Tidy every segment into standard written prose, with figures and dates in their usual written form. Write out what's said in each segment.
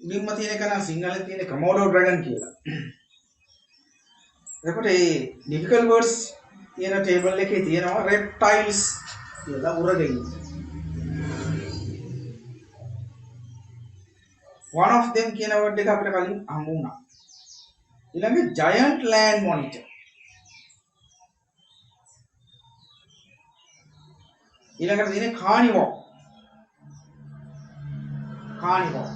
නිම්ම තියෙන එක නම් සිංහලෙන් තියෙන Komodo dragon කියලා. එතකොට මේ difficult words තියෙන table එකේ තියෙනවා reptiles කියලා උරගෙයි. One of them කියන word එක අපිට කලින් හම්බ වුණා. ඊළඟ giant land monitor. ඊළඟට තියෙන්නේ carnivore. Carnivore.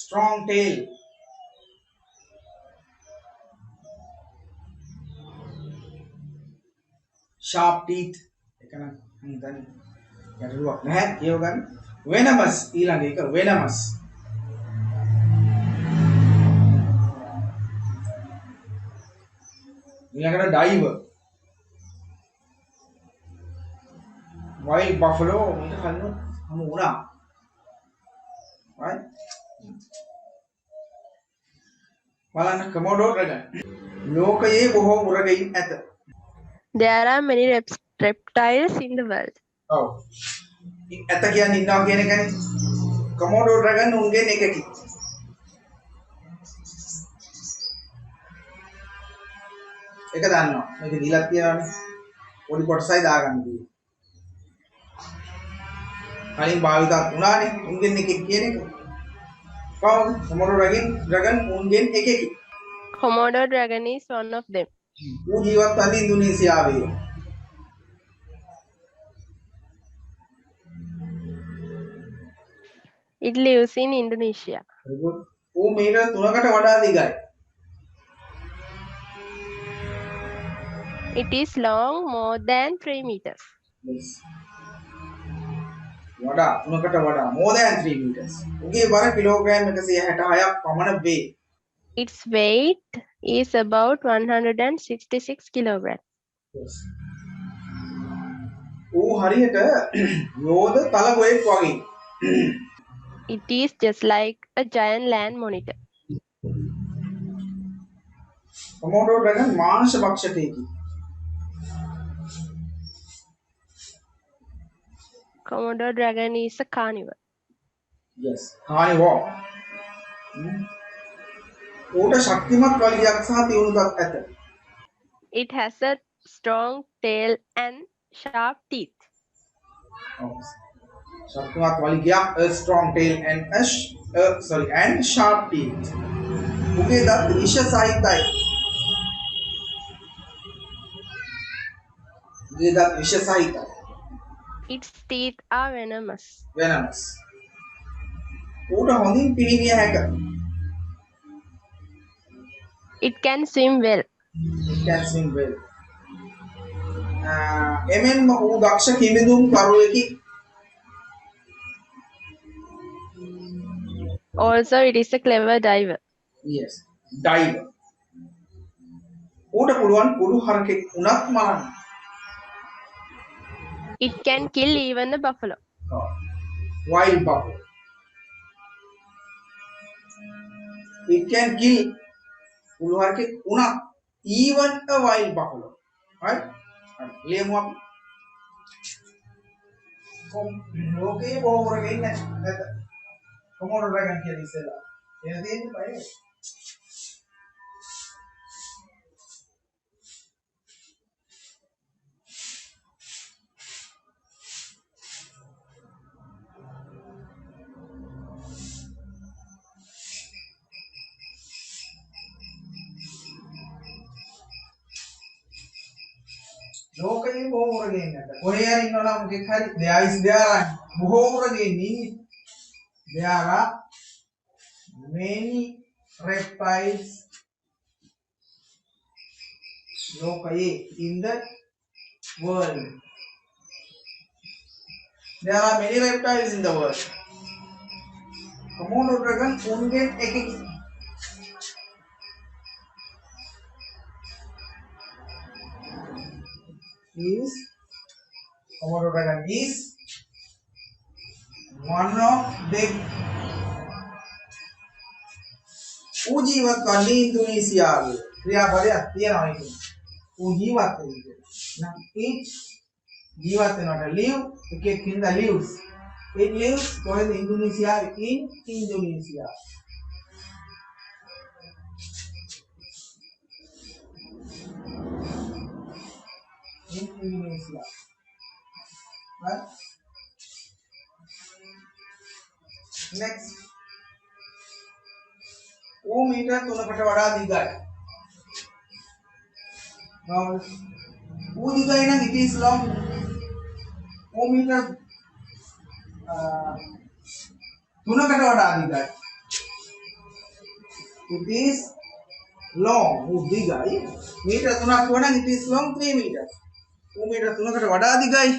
Strong tail. Sharp teeth. ඒක නම් හිතන්නේ ගැටලුවක් නැහැ කියව ගන්න. Venomous ඊළඟ එක venomous. ඊළඟට diver. Wild buffalo ඊට කලින් හමු වුණා. right බලන්න Komodo dragon. ලෝකයේ බොහෝ උරගයින් ඇත. There are many reptiles in the world. ඔව්. ඇත කියන්නේ ඉන්නවා කියන එකනේ. Komodo dragon උන්ගෙන් එකකි. ඒක දන්නවා. මේක දීලා තියෙනවානේ. පොඩි කොටසයි දාගන්න තියෙන්නේ. කලින් භාවිතත් වුණානේ. උන්ගෙන් එකෙක් කියන එක. කොහොමද? Komodo dragon උන්ගෙන් එකකි. Komodo dragon is one of them. ඌ ජීවත් වන්නේ ඉන්දුනීසියාවේ. It lives in Indonesia. ඌ මීටර 3කට වඩා දිගයි. It is long more than 3 meters. Yes. වඩා 3කට වඩා more than 3 meters. උගේ බර කිලෝග්‍රෑම් 166ක් පමණ වේ. Its weight is about 166 kilograms. Yes. ඌ හරියට යෝධ තලගොයෙක් වගේ. It is just like a giant land monitor. Komodo dragon මාංශ භක්ෂකයෙකි. Komodo dragon is a carnivore. Yes, carnivore. ඌට ශක්තිමත් වලිගයක් සහ තියුණු දත් ඇත. It has a strong tail and sharp teeth. ශක්තිමත් වලිගයක්, a strong tail and and sharp teeth. උගේ දත් විෂ සහිතයි. උගේ දත් විෂ සහිතයි. Its teeth are venomous. Venomous. ඌට හොඳින් පිහිනිය හැක. It can swim well. It can swim well. එමෙන්ම ඌ දක්ෂ කිමිදුම් කරුවෙකි. Also, it is a clever diver. Yes, diver. ඌට පුළුවන් කුළු හරකෙක් උනත් මරන්න. It can kill even the buffalo. Wild buffalo. It can kill කුළු හරකෙක් උනත් even a wild buffalo. Right? ලියමු අපි. ලෝකයේ බොහෝ උරගයින් නැත. Komodo dragon කියලා ඉස්සෙල්ලා. එන දෙන්නේ බයි. ලෝකයේ බොහෝ උරගයින් නැත. කොහේ හරි ඉන්නවා නම් මොකෙක් හරි there are බොහෝ උරගයින් ඉන්නේ. There are many reptiles ලෝකයේ in the world. There are many reptiles in the world. Komodo dragon උන්ගෙන් එකකි. Komodo dragon is one of them. ඌ ජීවත් වන්නේ ඉන්දුනීසියාවේ. ක්‍රියාපදයක් තියෙනවා ඒක. ඌ ජීවත් වෙන්නේ. නම් it ජීවත් වෙනවට live එකෙක් හින්දා lives. It lives කොහෙද? ඉන්දුනීසියාවේ. In Indonesia. In Indonesia. Right? Next. ඌ මීටර් 3කට වඩා දිගයි. Now, ඌ දිගයි නම් it is long. ඌ මීටර් 3කට වඩා දිගයි. It is long. ඌ දිගයි. මීටර් 3ක් වුණා නම් it is long 3 meters. ඌ මීටර් 3කට වඩා දිගයි.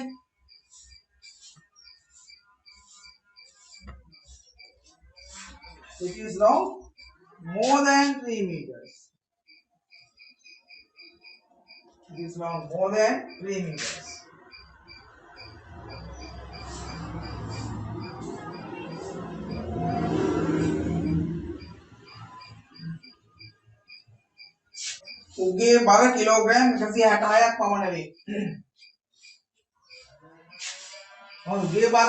It is long more than 3 meters. It is long more than 3 meters. උගේ බර කිලෝග්‍රෑම් 166ක් පමණ වේ. උගේ බර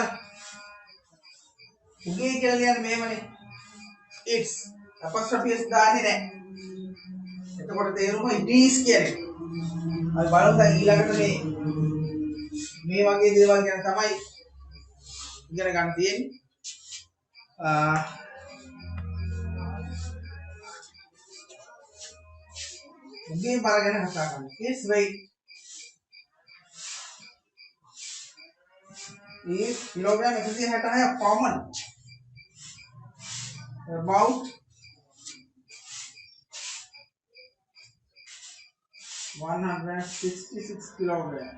උගේ කියලා කියන්නේ මේවනේ. It's apostrophe s දාන්නේ නැහැ. එතකොට තේරුම it is කියන්නේ. අපි බලමු දැන් ඊළඟට මේ වගේ දේවල් ගැන තමයි ඉගෙන ගන්න තියෙන්නේ. උගේ බර ගැන කතා කරමු. Its weight is kilogram 166 common. About 166 kilogram.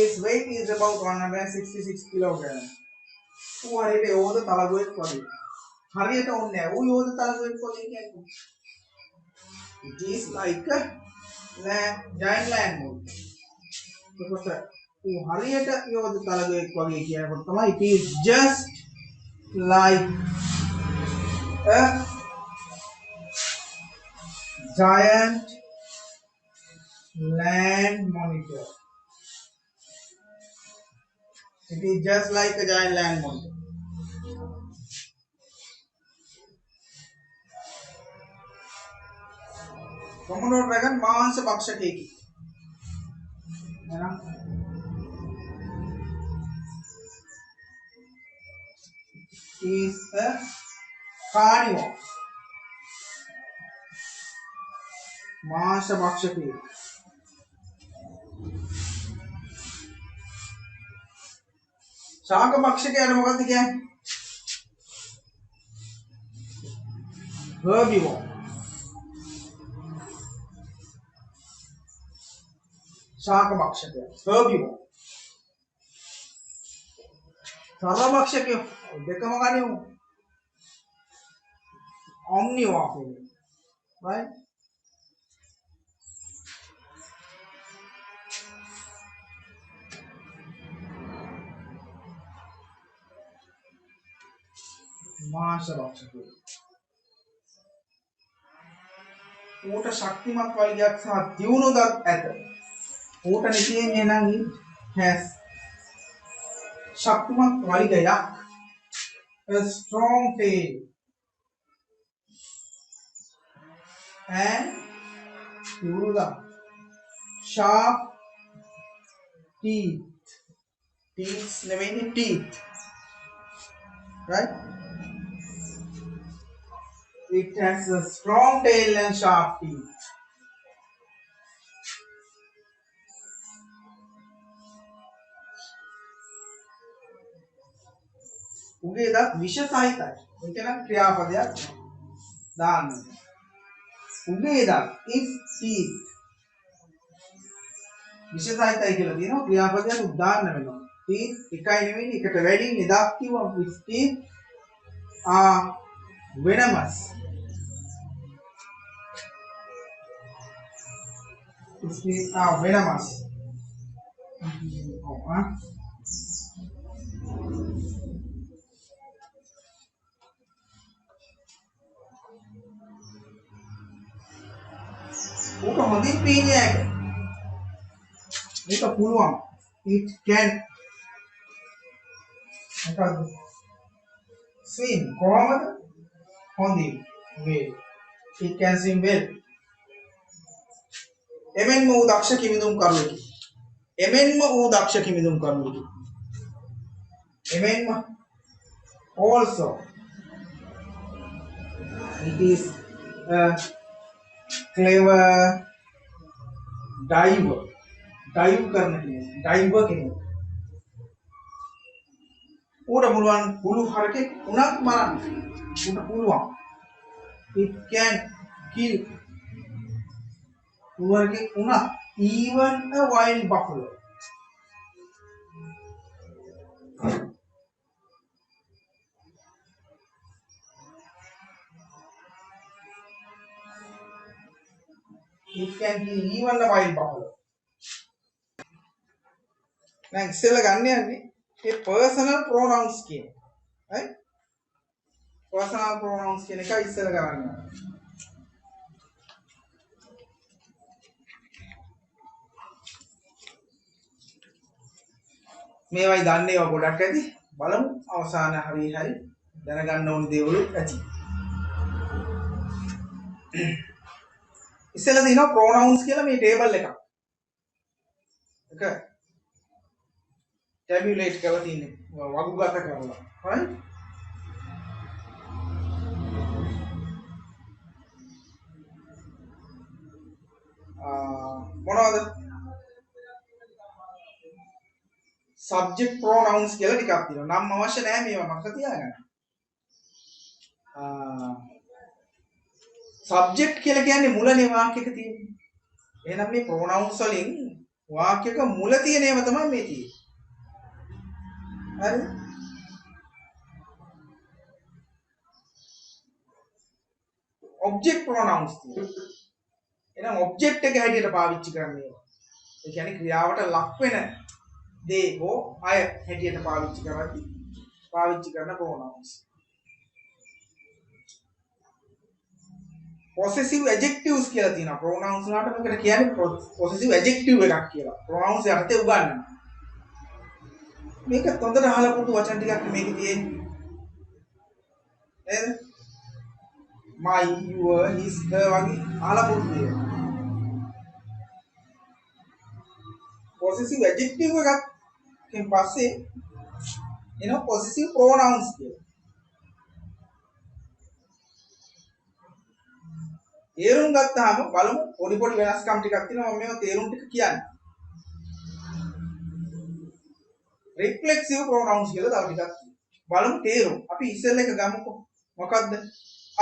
Its weight is about 166 kilogram. ඌ හරියට යෝධ තලගුවෙක් වගේ. හරියට ඕනේ නැහැ. ඌ යෝධ තලගුවෙක් වගේ කියන්නේ. It is like a giant land mold. Because ඌ හරියට යෝධ තලගුවෙක් වගේ කියනකොට තමයි it is just like a giant land monitor. It is just like a giant land monitor. Komodo dragon මාංශ භක්ෂකයෙකි. එහෙනම් is a carnivore. මාංශ භක්ෂකයෙකි. ශාක භක්ෂකයාට මොකක්ද කියන්නේ? herbivore. ශාක භක්ෂකයා herbivore. සර්ව භක්ෂකයෝ දෙකම ගනිමු. omnivore කියන්නේ. right? මාංශ භක්ෂකයෝ. ඌට ශක්තිමත් වලිගයක් සහ දියුණු දත් ඇත. ඌට නිතියෙන්නේ නම් has ශක්තිමත් වලිගයක්, a strong tail and දියුණු දත්, sharp teeth. teeth නෙවෙයි teeth. right? It has a strong tail and sharp teeth. උගේ දත් විෂ සහිතයි. ඒක නම් ක්‍රියාපදයක් දාන්න. උගේ දත් is teeth. විෂ සහිතයි කියලා කියනවා ක්‍රියාපදයක් උදාන්න වෙනවා. teeth එකයි නෙවෙයි එකට වැඩි නිදක් කිව්වම with teeth are venomous. Its teeth are venomous. ඌට හොඳින් පීනයක්. මේක පුළුවන්. it can මොකද්ද swim කොහමද හොඳින් well it can swim well එමෙන්ම ඌ දක්ෂ කිමිදුම් කරුවෙකි එමෙන්ම ඌ දක්ෂ කිමිදුම් කරුවෙකි එමෙන්ම also it is a clever diver dive කරන කෙනෙක් diver කෙනෙක් ඌට පුළුවන් පුළු හරකෙක් උනත් මරන්න ඌට පුළුවන් it can kill පුළු හරකෙක් උනත් even a wild buffalo it can kill even a wild buffalo දැන් ඉස්සෙල්ලා ගන්න යන්නේ මේ personal pronouns කියන right personal pronouns කියන එක ඉස්සෙල්ලා ගන්න මේවයි දන්නේ ඒවා ගොඩක් ඇති බලමු අවසාන හරිය හරි දැනගන්න ඕන දේවල් ඇති ඉස්සෙල්ලා දිනවා pronouns කියලා මේ ටේබල් එකක් එක tabulate කරලා තියෙන්නේ වගුගත කරලා right මොනවද subject pronouns කියලා ටිකක් තියෙනවා නම් අවශ්‍ය නැහැ මේවා මතක තියාගන්න subject කියලා කියන්නේ මුලනේ වාක්‍යයක තියෙන්නේ එහෙනම් මේ pronouns වලින් වාක්‍යයක මුල තියෙන ඒවා තමයි මේ තියෙන්නේ හරි object pronouns තියෙනවා එහෙනම් object එක හැටියට පාවිච්චි කරන්නේ ඒ කියන්නේ ක්‍රියාවට ලක් වෙන දේ හෝ අය හැටියට පාවිච්චි කරද්දී පාවිච්චි කරන pronouns possessive adjectives කියලා තියෙනවා pronouns වලට මේකට කියන්නේ possessive adjective එකක් කියලා pronouns යටතේ උගන්වනවා මේක තොඳට අහලා පුතු වචන ටිකක් මේකේ තියෙන්නේ නේද my your his her වගේ අහලා පුතු දේ possessive adjective එකකින් පස්සේ එනවා possessive pronouns කියලා තේරුම් ගත්තාම බලමු පොඩි පොඩි වෙනස්කම් ටිකක් තියෙනවා මම මේවා තේරුම් ටික කියන්නේ reflexive pronouns කියලා තව ටිකක් බලමු තේරුම් අපි ඉස්සෙල්ලා එක ගමුකෝ මොකද්ද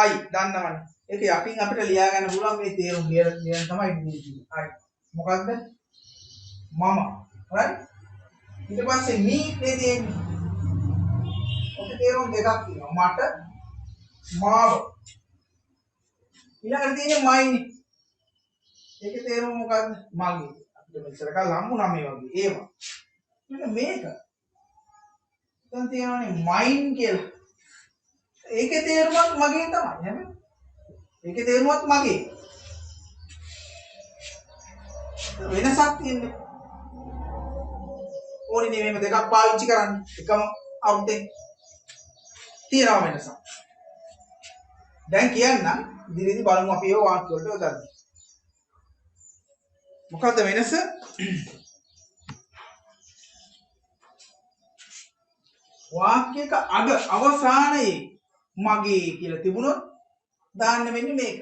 I දන්නවනේ ඒක යටින් අපිට ලියා ගන්න පුළුවන් මේ තේරුම් ලියන තමයි ඉන්නේ I මොකද්ද මම right ඊට පස්සේ me නේ තියෙන්නේ ඔක තේරුම් දෙකක් තියෙනවා මට මාව ඊළඟට තියෙන්නේ mine ඒකේ තේරුම මොකද්ද මගේ අපිට මෙච්චර කල් හම්බුනා මේ වගේ ඒවා මෙන්න මේක දැන් තියෙනවානේ මයින් කියලා. ඒකේ තේරුමත් මගේ තමයි හැම. ඒකේ තේරුමත් මගේ. වෙනසක් තියෙන්නේ. ඕනේ නේ මේ දෙකක් පාවිච්චි කරන්න. එකම අර්ථයෙන් තියෙනවා වෙනසක්. දැන් කියන්නම් ඉදිරියේදී බලමු අපි ඒ වාක්‍ය වලට යොදන්න. මොකද්ද වෙනස? වාක්‍යයක අග අවසානයේ මගේ කියලා තිබුණොත් දාන්න වෙන්නේ මේක.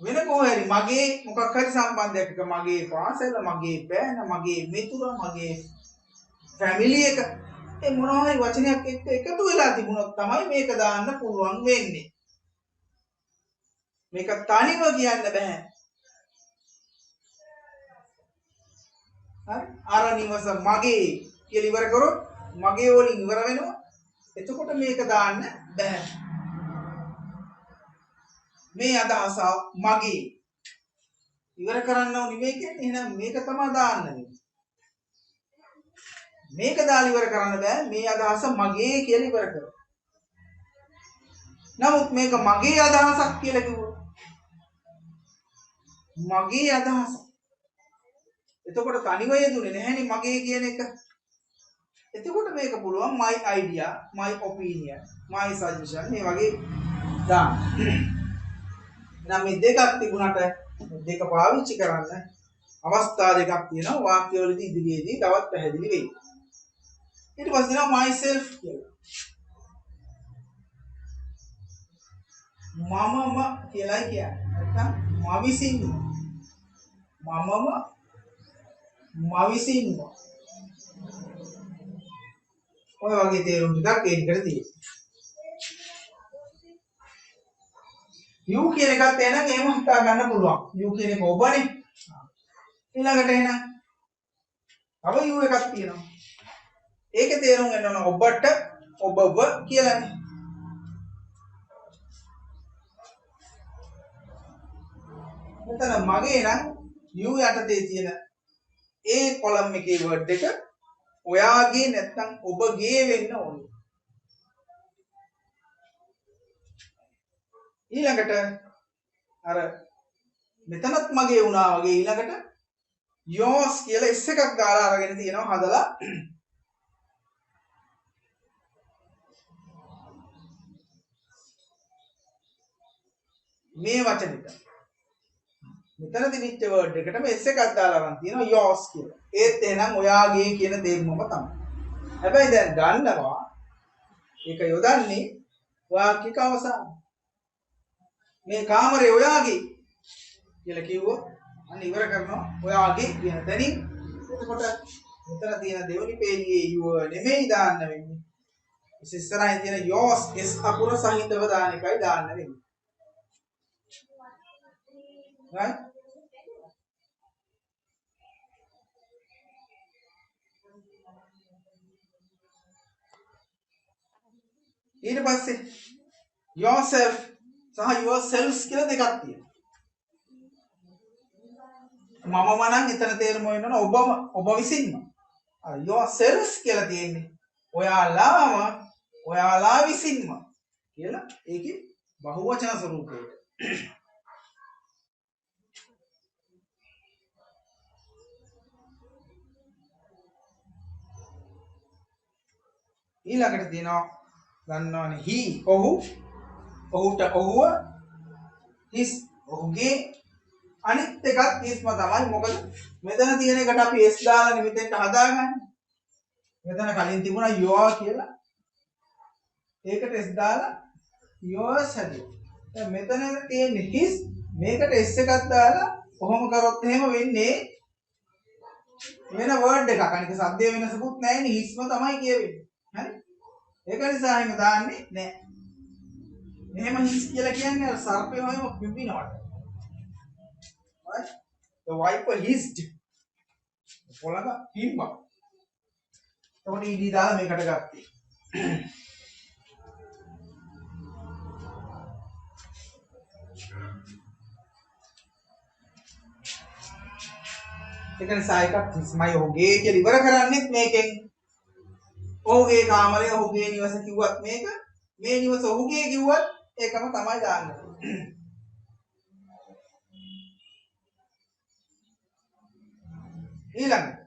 වෙන කොහේරි මගේ මොකක් හරි සම්බන්ධයක් එක මගේ පාසල මගේ බෑන මගේ මිතුරා මගේ ෆැමිලි එක ඒ මොනවා හරි වචනයක් එක්ක එකතු වෙලා තිබුණොත් තමයි මේක දාන්න පුළුවන් වෙන්නේ. මේක තනිව කියන්න බෑ. හරි අර නිවස මගේ කියලා ඉවර කරොත් මගේ වලින් ඉවර වෙනවා. එතකොට මේක දාන්න බෑ. මේ අදහස මගේ ඉවර කරන්න ඕනි මේකෙන් එහෙනම් මේක තමයි දාන්න වෙන්නේ. මේක දාලා ඉවර කරන්න බෑ මේ අදහස මගේ කියලා ඉවර කරනවා. නමුත් මේක මගේ අදහසක් කියලා කිව්වොත් මගේ අදහස. එතකොට තනිව යෙදුනේ නැහැනේ මගේ කියන එක. එතකොට මේක පුළුවන් my idea, my opinion, my suggestion මේ වගේ දාන්න. එහෙනම් මේ දෙකක් තිබුණාට දෙක පාවිච්චි කරන්න අවස්ථා දෙකක් තියෙනවා වාක්‍යවලදී ඉදිරියේදී තවත් පැහැදිලි වෙයි. ඊට පස්සේ දෙනවා myself කියලා. මමම කියලායි කියන්නේ. නැත්නම් මම විසින්ම. මමම මම විසින්ම. ඔය වගේ තේරුම් ටිකක් ඒකට තියෙනවා. you කියන එකත් එහෙනම් එහෙම හිතා ගන්න පුළුවන්. you කියන එක ඔබනේ. ඊළඟට එහෙනම් තව you එකක් තියෙනවා. ඒකේ තේරුම් ගන්න ඕන ඔබට ඔබව කියලානේ. මෙතන මගේ නම් you යටතේ තියෙන ඒ කොලම් එකේ වර්ඩ් එක ඔයාගේ නැත්නම් ඔබගේ වෙන්න ඕනේ. ඊළඟට අර මෙතනත් මගේ වුණා වගේ ඊළඟට yours කියලා s එකක් දාලා අරගෙන තියෙනවා හදලා මේ වචනෙට මෙතන දිවිච්ච වර්ඩ් එකටම s එකක් දාලා ගන්න තියෙනවා yours කියලා. ඒත් එහෙනම් ඔයාගේ කියන තේරුමම තමයි. හැබැයි දැන් ගන්නවා ඒක යොදන්නේ වාක්‍යක අවසානයේ. මේ කාමරේ ඔයාගේ කියලා කිව්වොත් අන්න ඉවර කරනවා ඔයාගේ කියන තැනින්. එතකොට මෙතන තියෙන දෙවෙනි පේජියේ your නෙමෙයි දාන්න වෙන්නේ. ඉස්සරහින් තියෙන yours s අකුර සහිතව දාන එකයි දාන්න වෙන්නේ. right? ඊට පස්සේ yourself සහ yourselves කියලා දෙකක් තියෙනවා. මමම නම් එතන තේරුම වෙනවා ඔබම ඔබ විසින්ම. අර yourselves කියලා තියෙන්නේ ඔයාලාම ඔයාලා විසින්ම කියලා ඒකේ බහුවචන ස්වරූපයට. ඊළඟට තියෙනවා ගන්නවනේ he ඔහු ඔහුට ඔහුව his ඔහුගේ අනිත් එකත් hisම තමයි. මොකද මෙතන තියෙන එකට අපි s දාලානේ මෙතෙන්ට හදාගන්නේ. මෙතන කලින් තිබුණා your කියලා. ඒකට s දාලා yours හැදුවා. දැන් මෙතන තියෙන his මේකට s එකක් දාලා කොහොම කරොත් එහෙම වෙන්නේ වෙන වර්ඩ් එකක්. අනික සද්දේ වෙනසකුත් නැහැ නේ hisම තමයි කියවෙන්නේ. හරි? ඒක නිසා එහෙම දාන්නේ නැහැ. මෙහෙම his කියලා කියන්නේ අර සර්පය වගේම පිඹිනවට. right? The viper hissed. පොළඟ පිඹා. එතකොට ed දාලා මේකට ගත්තේ. ඒක නිසා එකක් hisමයි ඔහුගේ කියලා ඉවර කරන්නේත් මේකෙන්. ඔහුගේ කාමරය ඔහුගේ නිවස කිව්වත් මේක මේ නිවස ඔහුගේ කිව්වත් ඒකම තමයි දාන්නේ. ඊළඟට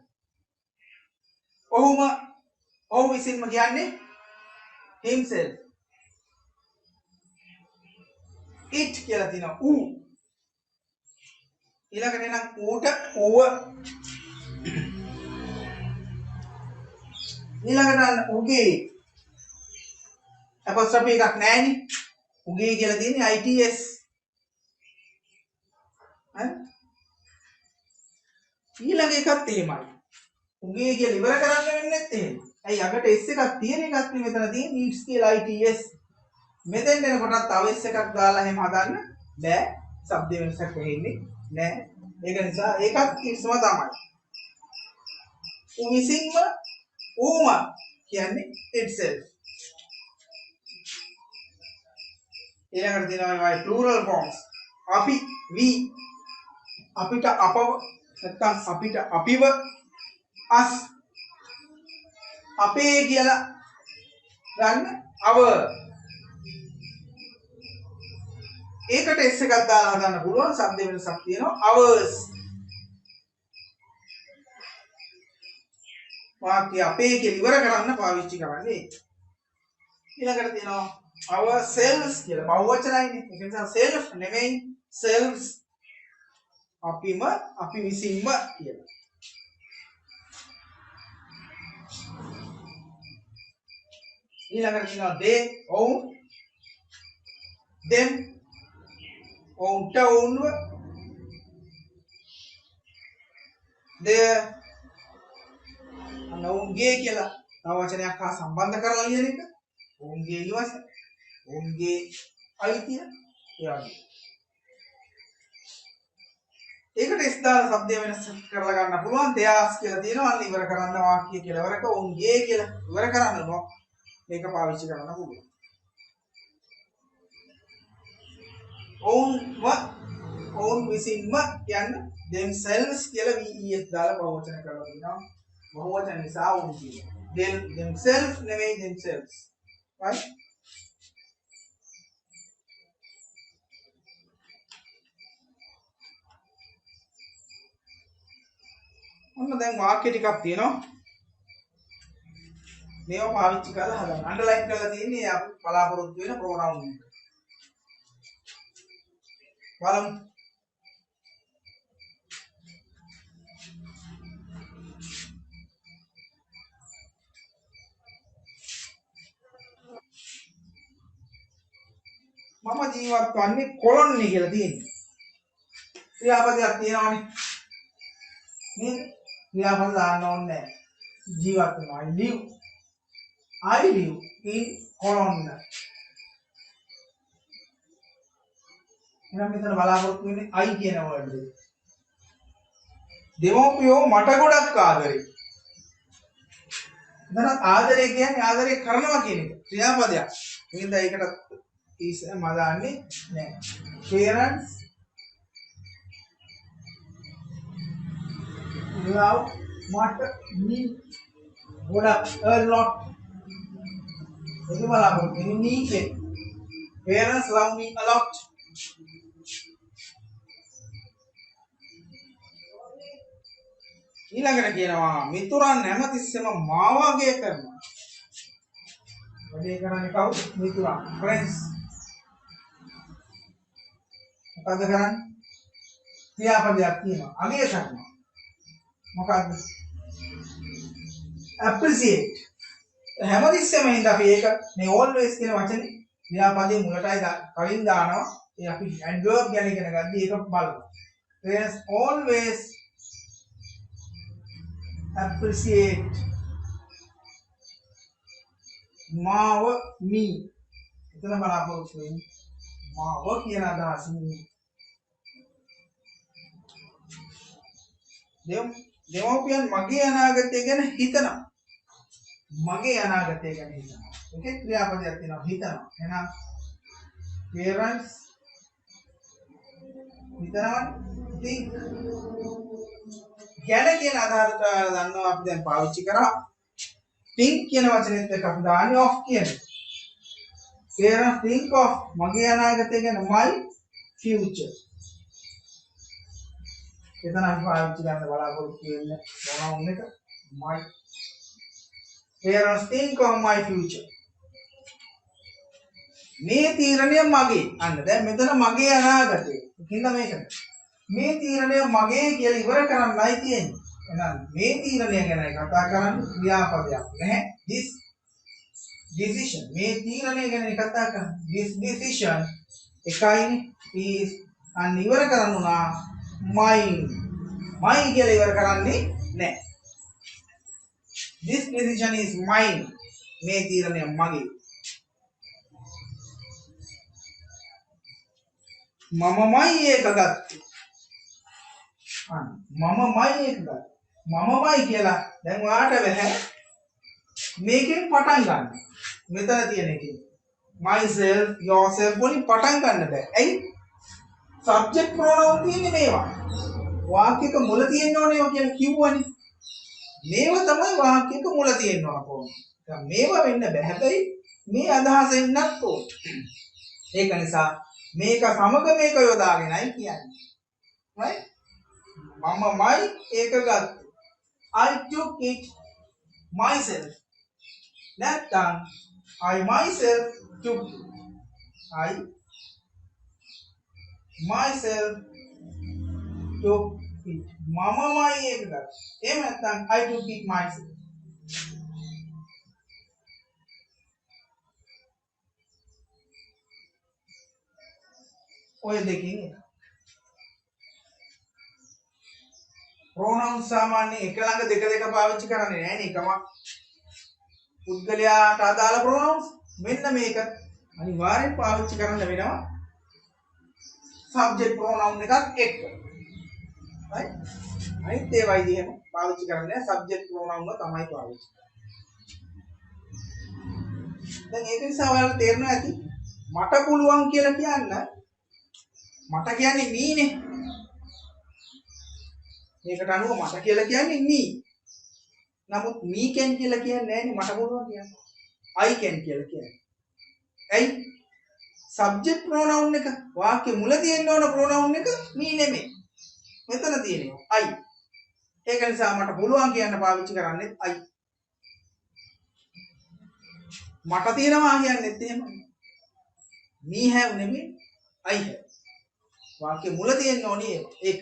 ඔහු විසින්ම කියන්නේ himself. it කියලා තියෙනවා ඌ. ඊළඟට එනම් ඌට ඌව. ඊළඟට උගේ අපොස්ට්‍රොෆි එකක් නැහැනේ. උගේ කියලා තියෙන්නේ its. හරි? ඊළඟ එකත් එහෙමයි. උගේ කියලා ඉවර කරන්න වෙන්නේත් එහෙම. ඇයි අගට s එකක් තියෙන එකක් නේ මෙතන තියෙන්නේ its කියලා its. මෙතෙන් එනකොටත් තව s එකක් දාලා එහෙම හදන්න බෑ. ශබ්ද වෙනසක් වෙන්නේ නෑ. ඒක නිසා ඒකත් ඉස්ම තමයි. ඌ විසින්ම ඌම කියන්නේ itself. ඊළඟට දෙනවා plural forms. අපි we අපිට අපව නැත්නම් අපිට අපිව us අපේ කියලා ගන්න our ඒකට s එකක් දාලා හදන්න පුළුවන් શબ્ද වෙනසක් තියෙනවා hours වාක්‍ය අපේ කියලා ඉවර කරන්න පාවිච්චි කරන්නේ ඊළඟට තියෙනවා ourselves කියලා බහුවචනයිනේ ඒක නිසා self නෙමෙයි selves අපි විසින්ම කියලා ඊළඟට තියෙනවා they own them ownට ownව they ඔවුන්ගේ කියලා තව වචනයක් හා සම්බන්ධ කරලා ලියන එක ඔවුන්ගේ ඉවස ඔවුන්ගේ අයිතිය ඒ වගේ ඒකට s දාලා શબ્දය වෙනස් කරලා ගන්න පුළුවන් theirs කියලා තියෙනවා අන්න ඉවර කරන්න වාක්‍ය කියලා ඉවරක ඔවුන්ගේ කියලා ඉවර කරන්න ඕන මේක පාවිච්චි කරන්න පුළුවන් ඔවුන් විසින්ම කියන්නේ themselves කියලා VES දාලා බහුවචන කරලා තියෙනවා බහුවචන නිසා ඔවුන් කියන්නේ themselves නෙමෙයි themselves right ඔන්න දැන් වාක්‍ය ටිකක් තියෙනවා මේවා පාවිච්චි කරලා හදන්න අන්ඩර්ලයින් කරලා තියෙන්නේ අපි බලාපොරොත්තු වෙන ප්‍රෝනවුන් එක බලමු මම ජීවත් වන්නේ කොලොනි කියලා තියෙනවා. ක්‍රියාපදයක් තියෙනවානේ. නේද? ක්‍රියාපද දාන්න ඕනේ නැහැ. ජීවත් වෙනවා. I live in කොලොන්න. එහෙනම් මෙතන බලාපොරොත්තු වෙන්නේ I කියන වර්ඩ් එක. දෙමෝපියෝ මට ගොඩක් ආදරේ. දැන් ආදරය කියන්නේ ආදරය කරනවා කියන එක. ක්‍රියාපදයක්. එහෙනම් ඒකට is මදාන්නේ නැහැ. Parents love මට me ගොඩක් a lot. ඒක බලාපොරොත්තු වෙන්නේ me. Parents love me a lot. ඊළඟට කියනවා මිතුරන් හැමතිස්සෙම මාව අගය කරනවා. වැඩේ කරන්නේ කවුද? මිතුරන්. friends. මොකද කරන්නේ? ක්‍රියාපදයක් තියෙනවා. අගය කරනවා. මොකද්ද? appreciate. හැමතිස්සෙම හින්දා අපි ඒක මේ always කියන වචනේ ක්‍රියාපදයේ මුලටයි කලින් දානවා. ඒ අපි adverb ගැන ඉගෙන ගද්දී ඒක බලමු. friends always appreciate මාව me එතන බලාපොරොත්තු වෙන්නේ මාව කියන අදහසින් දෙමෝපියන් මගේ අනාගතය ගැන හිතනවා මගේ අනාගතය ගැන හිතනවා ඒකේ ක්‍රියාපදයක් තියෙනවා හිතනවා එහෙනම් parents හිතනවා think ගැන කියන අදහසට දන්නවා අපි දැන් පාවිච්චි කරා think කියන වචනේත් එක්ක අපි දාන්නේ of කියන්නේ. Parents think of මගේ අනාගතය ගැන my future. එතන අපි පාවිච්චි කරන්න බලාපොරොත්තු වෙන්නේ pronoun එක my. Parents think of my future. මේ තීරණය මගේ. අන්න දැන් මෙතන මගේ අනාගතය. කින්ද මේකද? මේ තීරණය මගේ කියලා ඉවර කරන්නයි තියෙන්නේ. එහෙනම් මේ තීරණය ගැන කතා කරන්නේ ක්‍රියාපදයක් නැහැ. This decision මේ තීරණය ගැන කතා කරන්නේ. This decision එකයිනේ is අන්න ඉවර කරනුණා mine. mine කියලා ඉවර කරන්නේ නැහැ. This decision is mine. මේ තීරණය මගේ. මමමයි ඒක ගත්තේ. මමමයි ඒක ගත්තේ. මමමයි කියලා දැන් ඔයාට බෑ මේකෙන් පටන් ගන්න. මෙතන තියෙන එකේ myself yourself වලින් පටන් ගන්න බෑ. ඇයි? subject pronoun තියෙන්නේ මේවා. වාක්‍යයක මුල තියෙන්න ඕනේ ඔය කියන කිව්වනේ. මේවා තමයි වාක්‍යයක මුල තියෙන්න ඕන කොහොමද? දැන් මේවා වෙන්න බෑ. හැබැයි මේ අදහස එන්නත් ඕන. ඒක නිසා මේක සමග මේක යොදාගෙනයි කියන්නේ. right? මමමයි ඒක ගත්තේ. I took it myself. නැත්තම් I myself took it. I myself took it. මමමයි ඒක ගත්තේ. එහෙම නැත්තම් I took it myself. ඔය දෙකෙන් එක. pronouns සාමාන්‍ය එක ළඟ දෙක දෙක පාවිච්චි කරන්නේ නැහැ නේ එකම පුද්ගලයාට අදාළ pronouns මෙන්න මේක අනිවාර්යෙන් පාවිච්චි කරන්න වෙනවා subject pronoun එකක් එක්ක. right? අනිත් ඒවා ඉදිරියම පාවිච්චි කරන්නේ subject pronoun එක තමයි පාවිච්චි කරන්නේ. දැන් ඒක නිසා ඔයාලට තේරෙනවා ඇති මට පුළුවන් කියලා කියන්න මට කියන්නේ මීනේ. මේකට අනුව මට කියලා කියන්නේ me. නමුත් me can කියලා කියන්නේ නැහැ නේ මට පුළුවන් කියන්නේ. I can කියලා කියන්නේ. ඇයි? subject pronoun එක වාක්‍ය මුල තියෙන්න ඕන pronoun එක me නෙමෙයි. මෙතන තියෙනවා I. ඒක නිසා මට පුළුවන් කියන්න පාවිච්චි කරන්නේ I. මට තියෙනවා කියන්නේත් එහෙමයි. me have නෙමෙයි I have. වාක්‍ය මුල තියෙන්න ඕනේ ඒක.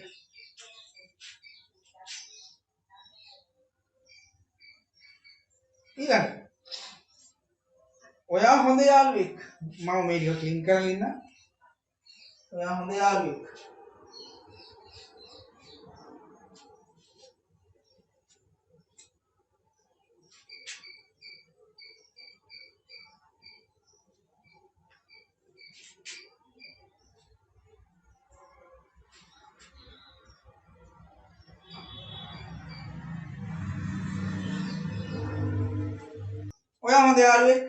ඊළඟ ඔයා හොඳ යාළුවෙක්. මම මේ ටික ක්ලින් කරගෙන ඉන්න. ඔයා හොඳ යාළුවෙක්. ඔයා හොඳ යාළුවෙක්.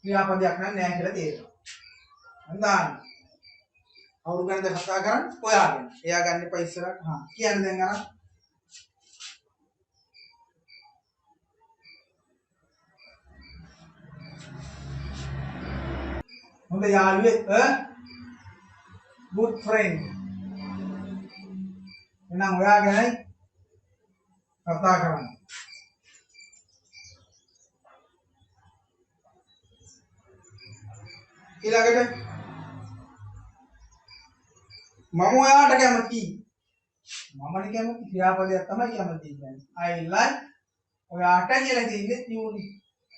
ක්‍රියාපදයක් නෑ කියලා තේරෙනවා. හන්දාන්න. අවුරු ගැනද කතා කරන්නේ? ඔයා ගැන. එයා ගන්න එපා ඉස්සරහට. කියන්නේ දැන් අර හොඳ යාළුවෙක් good friend. එහෙනම් ඔයා ගැනයි කතා කරන්නේ. ඊළඟට මම ඔයාට කැමතියි. මමනේ කැමති ක්‍රියාපදයක් තමයි කැමති කියන්නේ. I like ඔයාට කියලා තියෙන්නේ you නේ.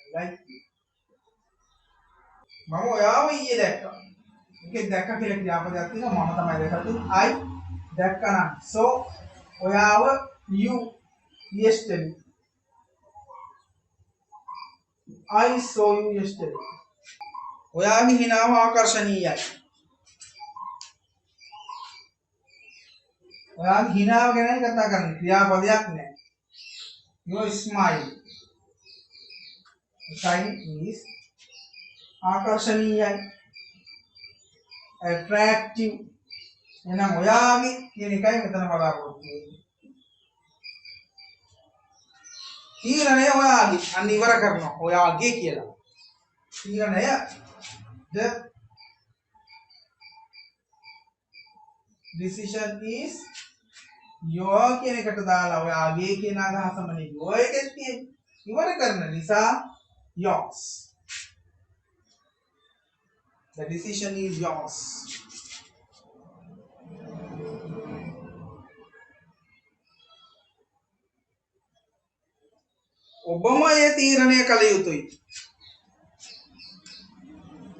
I like you. මම ඔයාව ඊයේ දැක්කා. ඒකෙන් දැක්ක කියලා ක්‍රියාපදයක් තියෙනවා මම තමයි දැක්කා තියෙන්නේ. I දැක්කා නම්. So ඔයාව you yesterday. I saw you yesterday. ඔයාගේ හිනාව ආකර්ශනීයයි. ඔයාගේ හිනාව ගැනයි කතා කරන්නේ. ක්‍රියාපදයක් නෑ. Your smile. Smile is ආකර්ශනීයයි. attractive. එහෙනම් ඔයාගේ කියන එකයි මෙතන බලාපොරොත්තු වෙන්නේ. තීරණය ඔයාගේ. අන්න ඉවර කරනවා. ඔයාගේ කියලා. තීරණය the decision is your කියන එකට දාලා ඔයාගේ කියන අදහසම නේ your එකෙත් තියෙන්නේ. ඉවර කරන නිසා yours. The decision is yours. ඔබම ඒ තීරණය කළ යුතුයි.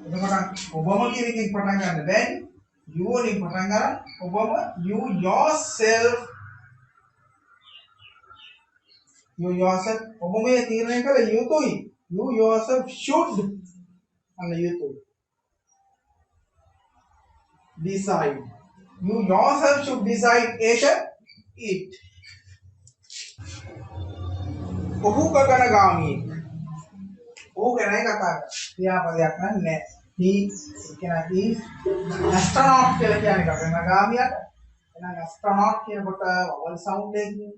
එතකොට ඔබම කියන එකෙන් පටන් ගන්න බෑනේ. you වලින් පටන් ගන්න ඔබම you yourself ඔබම ඒ තීරණය කළ යුතුයි. you yourself should අන්න යුතුයි. decide. You yourself should decide it. ඔහු ගගනගාමී. ඔහු ගැනයි කතා කරන්නේ. ක්‍රියාපදයක් නෑ. he කියන්නේ astronaut කියලා කියන්නේ ගගනගාමියට. එහෙනම් astronaut කියනකොට vowel sound එකකින්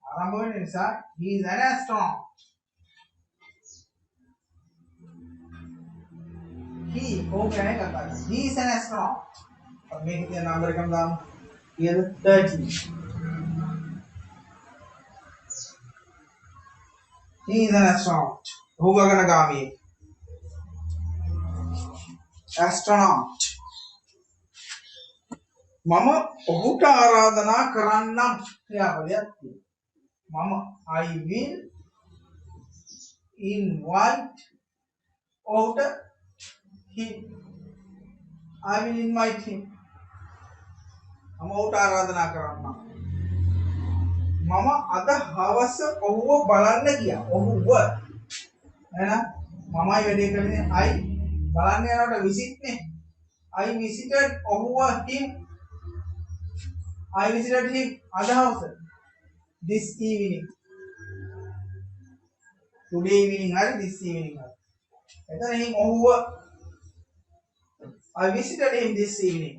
ආරම්භ වෙන නිසා he is an astronaut. He ඔහු ගැන කතා කරන්නේ. He is an astronaut. अब මේක තියෙන නම්බර එකම දාමු. කීයද? 13. He is an astronaut. ඔහු ගගනගාමී. Astronaut. මම ඔහුට ආරාධනා කරන්නම් ක්‍රියාපදයක් තියෙනවා. මම I will invite ඔහුට him. I will invite him. මම ඔහුට ආරාධනා කරන්නම්. මම අද හවස ඔහුව බලන්න ගියා. ඔහුව එහෙනම් මමයි වැඩේ කරන්නේ I බලන්න යනකොට visit නේ. I visited ඔහුව him. I visited him අද හවස. This evening. Today evening හරි this evening හරි. එතන him ඔහුව I visited him this evening.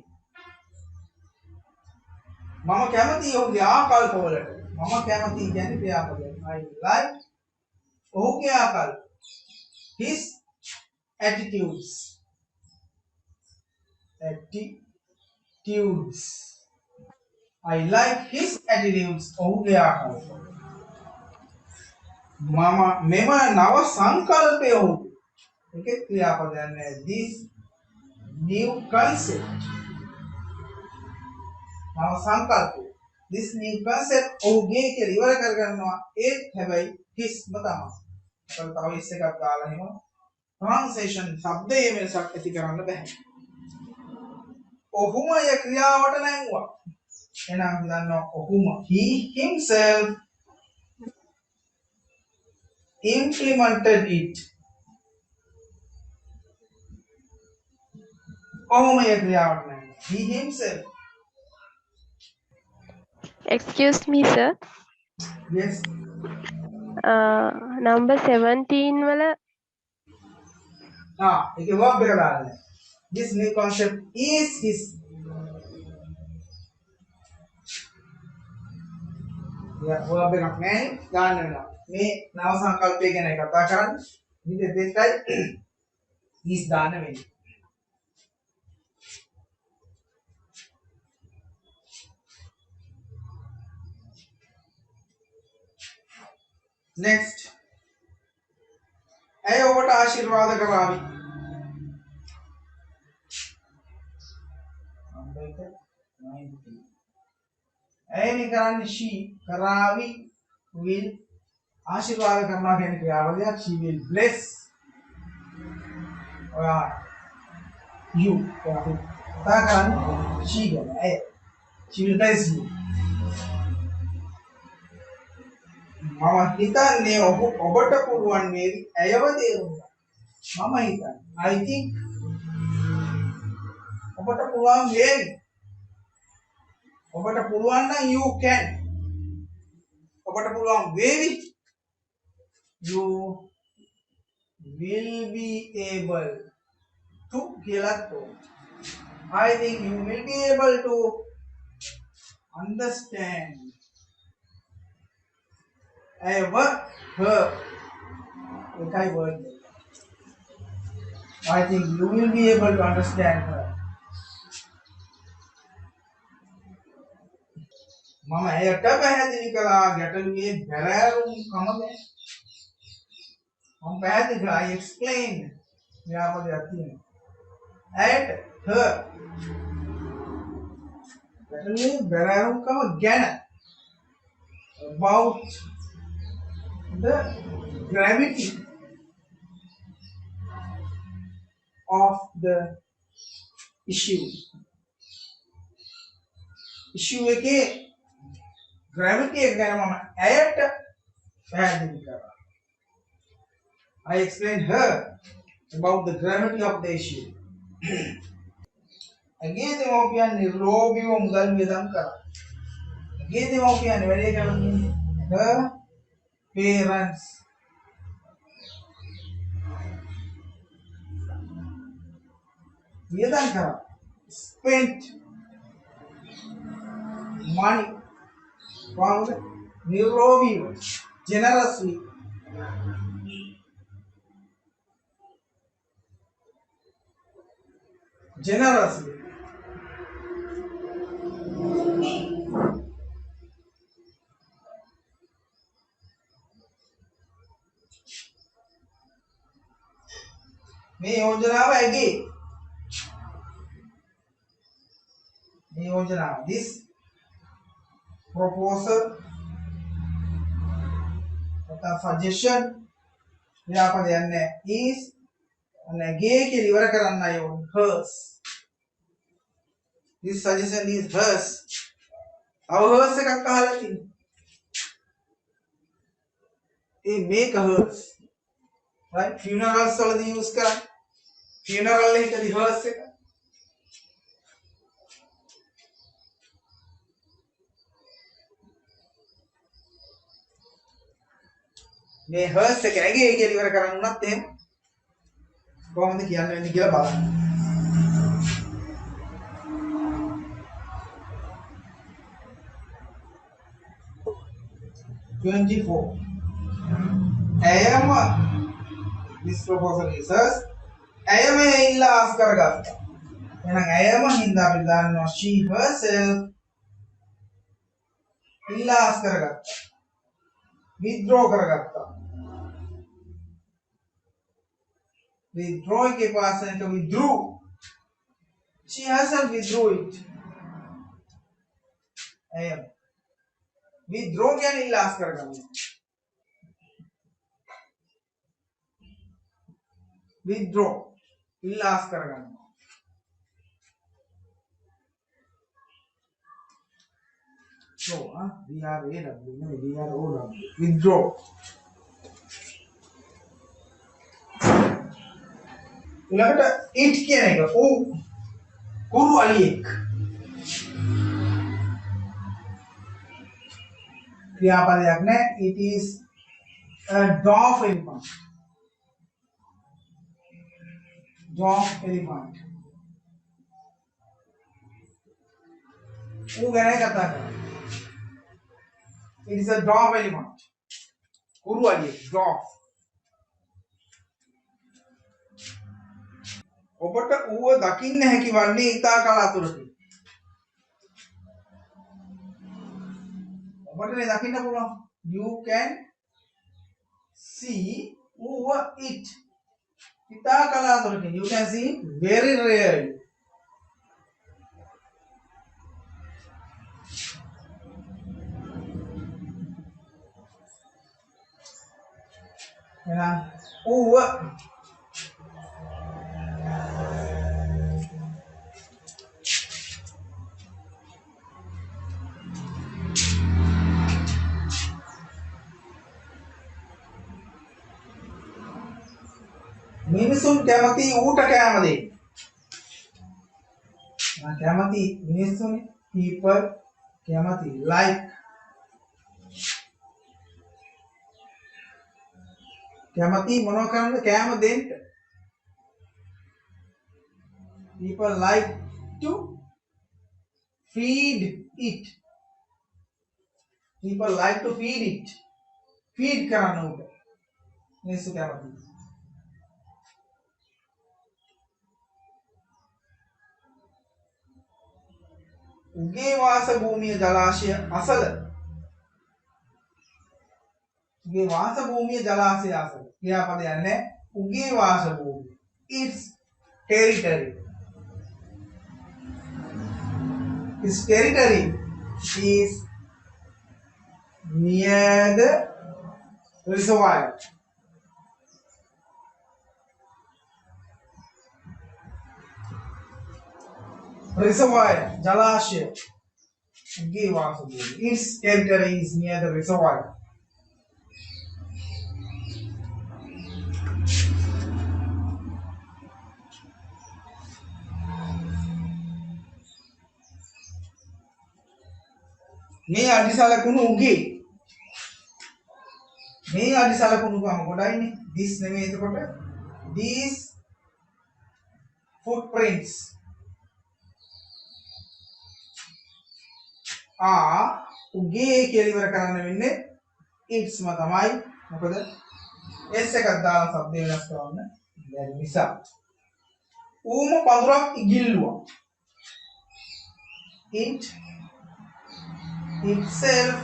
මම කැමති ඔහුගේ ආකල්ප වලට. මම කැමති කියන්නේ ක්‍රියාපදයක්. I like ඔහුගේ ආකල්ප. His attitudes. Attitudes. I like his attitudes. ඔහුගේ ආකල්ප. මම මෙම නව සංකල්පය ඔහු. ඒකේ ක්‍රියාපදයක් නෑ. This new concept. නව සංකල්පය. This new concept ඔහුගේ කියලා ඉවර කරගන්නවා. ඒත් හැබැයි his ම තමයි. අපිට තව his එකක් දාලා එහෙම pronunciation શબ્දයේ වෙනසක් ඇති කරන්න බෑ. ඔහුමය ක්‍රියාවට නැංගුවා. එහෙනම් අපි දන්නවා ඔහුම he himself implemented it. ඔහුමය ක්‍රියාවට නැංගුවා. He himself. Excuse me, sir. Yes. Number 17 වල ඒකේ verb එක දාන්න. This new concept is his. verb එකක් නැහැ දාන්න වෙනවා. මේ නව සංකල්පය ගැන කතා කරන්නේ. ඉතින් දෙකයි is දාන්න වෙන්නේ. Next. ඇය ඔබට ආශිර්වාද කරાવી. ඇයි කරන්නේ she කරાવી will ආශිර්වාද කරනවා කියන ක්‍රියාවලියක්. She will bless ඔයා you කතා කරන්නේ she ගැන. ඇය she will bless you. මම හිතන්නේ ඔබට පුළුවන් වේවි ඇයව තේරුම් ගන්න. මම හිතන්නේ I think ඔබට පුළුවන් වේවි. ඔබට පුළුවන් නම් you can. ඔබට පුළුවන් වේවි. You will be able to කියලා තෝරන්න. I think you will be able to understand. Ever her. Okay, word. I think you will be able to understand her. මම එයට පැහැදිලි කළා ගැටලුවේ බැරෑරුම් කම ගැන. මම පැහැදිලි කළා I explained. ක්‍රියාපදයක් තියෙනවා. එයට her. ගැටලුවේ බැරෑරුම් කම ගැන. About the gravity of the issue. Issue එකේ gravity එක ගැන මම ඇයට පැහැදිලි කරා. I explained her about the gravity of the issue. ඇගේ දෙමව්පියන් නිරෝගීව මුදල් වියදම් කරා. ඇගේ දෙමව්පියන් වැඩේ කරන්නේ her parents. වියදම් කරා. Spent money. Found නිරෝගීව generously. generously. මේ යෝජනාව ඇගේ මේ යෝජනාව this proposal or suggestion ව්‍යාපදයක් නැහැ is and ඇගේ කියලා ඉවර කරන්න අය ඕන hers this suggestion is hers our hers එකක් අහලා තියෙනවා ඒ make hers right funerals වලදී use කරන්නේ funeral එකදී hers එක මේ hers එක ඇගේ කියලා ඉවර කරන්න උනත් එහෙම කොහොමද කියන්න වෙන්නේ කියලා බලන්න. 24. ඇයම this proposal is hers. ඇයම ඉල්ලා ආස් කරගත්තා. එහෙනම් ඇයම හින්දා අපි දන්නවා she herself ඉල්ලා ආස් කරගත්තා. withdraw කරගත්තා. withdraw के पास है तो withdrew she herself withdrew it am withdraw क्या नहीं लास्ट कर गया withdraw लास्ट कर गया so we are withdraw ඊළඟට it කියන එක කුරු අලියෙක් ක්‍රියාපදයක් නෑ it is a dwarf elephant ඌ ගැන කතා කරා it is a dwarf elephant කුරු අලියෙක් dwarf ඔබට ඌව දකින්න හැකි වන්නේ ඉතා කලාතුරකින්. ඔබට මේ දකින්න පුළුවන්. You can see Uva it. ඉතා කලාතුරකින්. You can see very rarely. එහෙනම් ඌව මිනිසුන් කැමති ඌට කෑම දෙන්න. කැමති මිනිසුන් people කැමති like කැමති මොනවා කරන්නද කෑම දෙන්න. people like to feed it. people like to feed it. feed කරන්න ඌට. මිනිස්සු කැමති. උගේ වාස භූමිය ජලාශය අසල උගේ වාස භූමිය ජලාශය අසල ක්‍රියාපදයක් නැහැ උගේ වාස භූමිය its territory is near the reservoir reservoir जलाशय उगे වාස භූමිය its territory is near the reservoir මේ අදිසලකුණු උගේ මේ අදිසලකුණු ගම කොටයිනේ this නෙමෙයි එතකොට these footprints උගේ කියලා ඉවර කරන්න වෙන්නේ it's ම තමයි මොකද s එකක් දාලා શબ્ද වෙනස් කරන්න බැරි නිසා ඌම පඳුරක් ඉගිල්ලුවා. It itself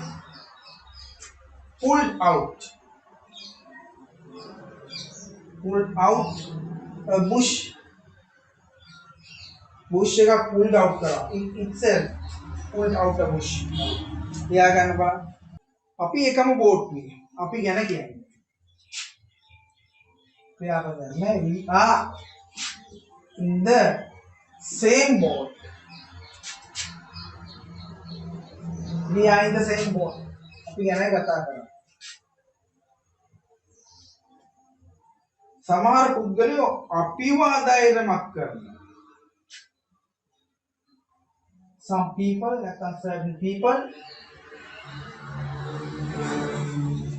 pulled out a bush එකක් pulled out කරා. It itself pulled out a bush. එයා ගන්න බලන්න. අපි එකම බෝට්ටුවේ. අපි ගැන කියන්නේ. ක්‍රියාපදයක් නෑ. We are in the same boat. We are in the same boat. අපි ගැන කතා කරා. සමහර පුද්ගලයෝ අපිව අධෛර්යමත් කරනවා. Some people, that are certain people,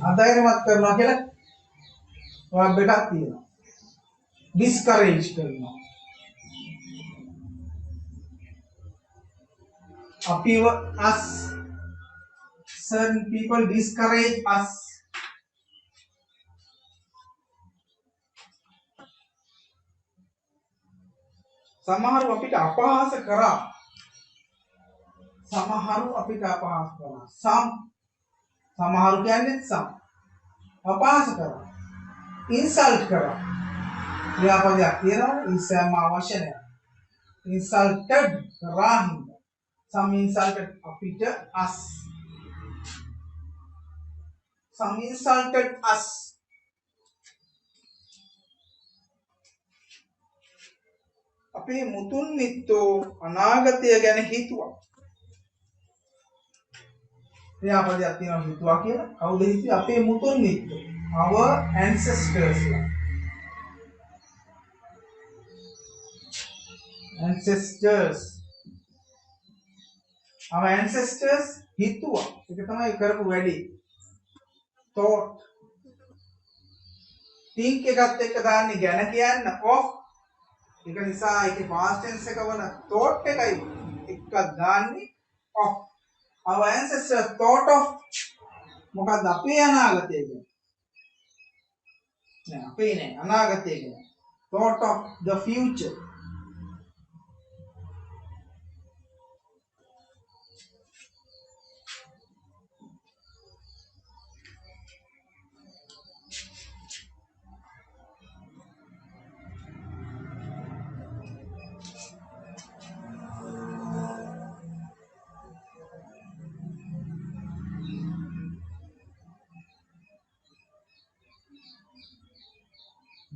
අධෛර්යමත් කරනවා කියලා verb එකක් තියෙනවා. discourage කරනවා. අපිව us, certain people discourage us. සමහරව අපිට අපහාස කරා. සමහරව අපිට අපහාස කරා. සමහරව කියන්නේ අපහාස කරා. insult කරා. ක්‍රියාපදයක් තියෙනවා. ඉස්සෙල්ම අවශ්‍ය නැහැ. insulted කරා හින්දා. some insulted අපිට us. some insulted us. අපේ මුතුන් මිත්තෝ අනාගතය ගැන හිතුවා. ක්‍රියාපදයක් තියෙනවා හිතුවා කියලා. කවුද හිතුවේ? අපේ මුතුන් මිත්තෝ. Our ancestors. Our ancestors හිතුවා. ඒක තමයි කරපු වැඩේ. thought. think එකත් එක්ක දාන්නේ ගැන කියන්න of. ඒක නිසා ඒකේ past tense එක වන thought එකයි එක්ක දාන්නේ of. Our ancestors thought of මොකක්ද අපේ අනාගතය ගැන. නෑ අපේ නෑ අනාගතය ගැන. thought of the future.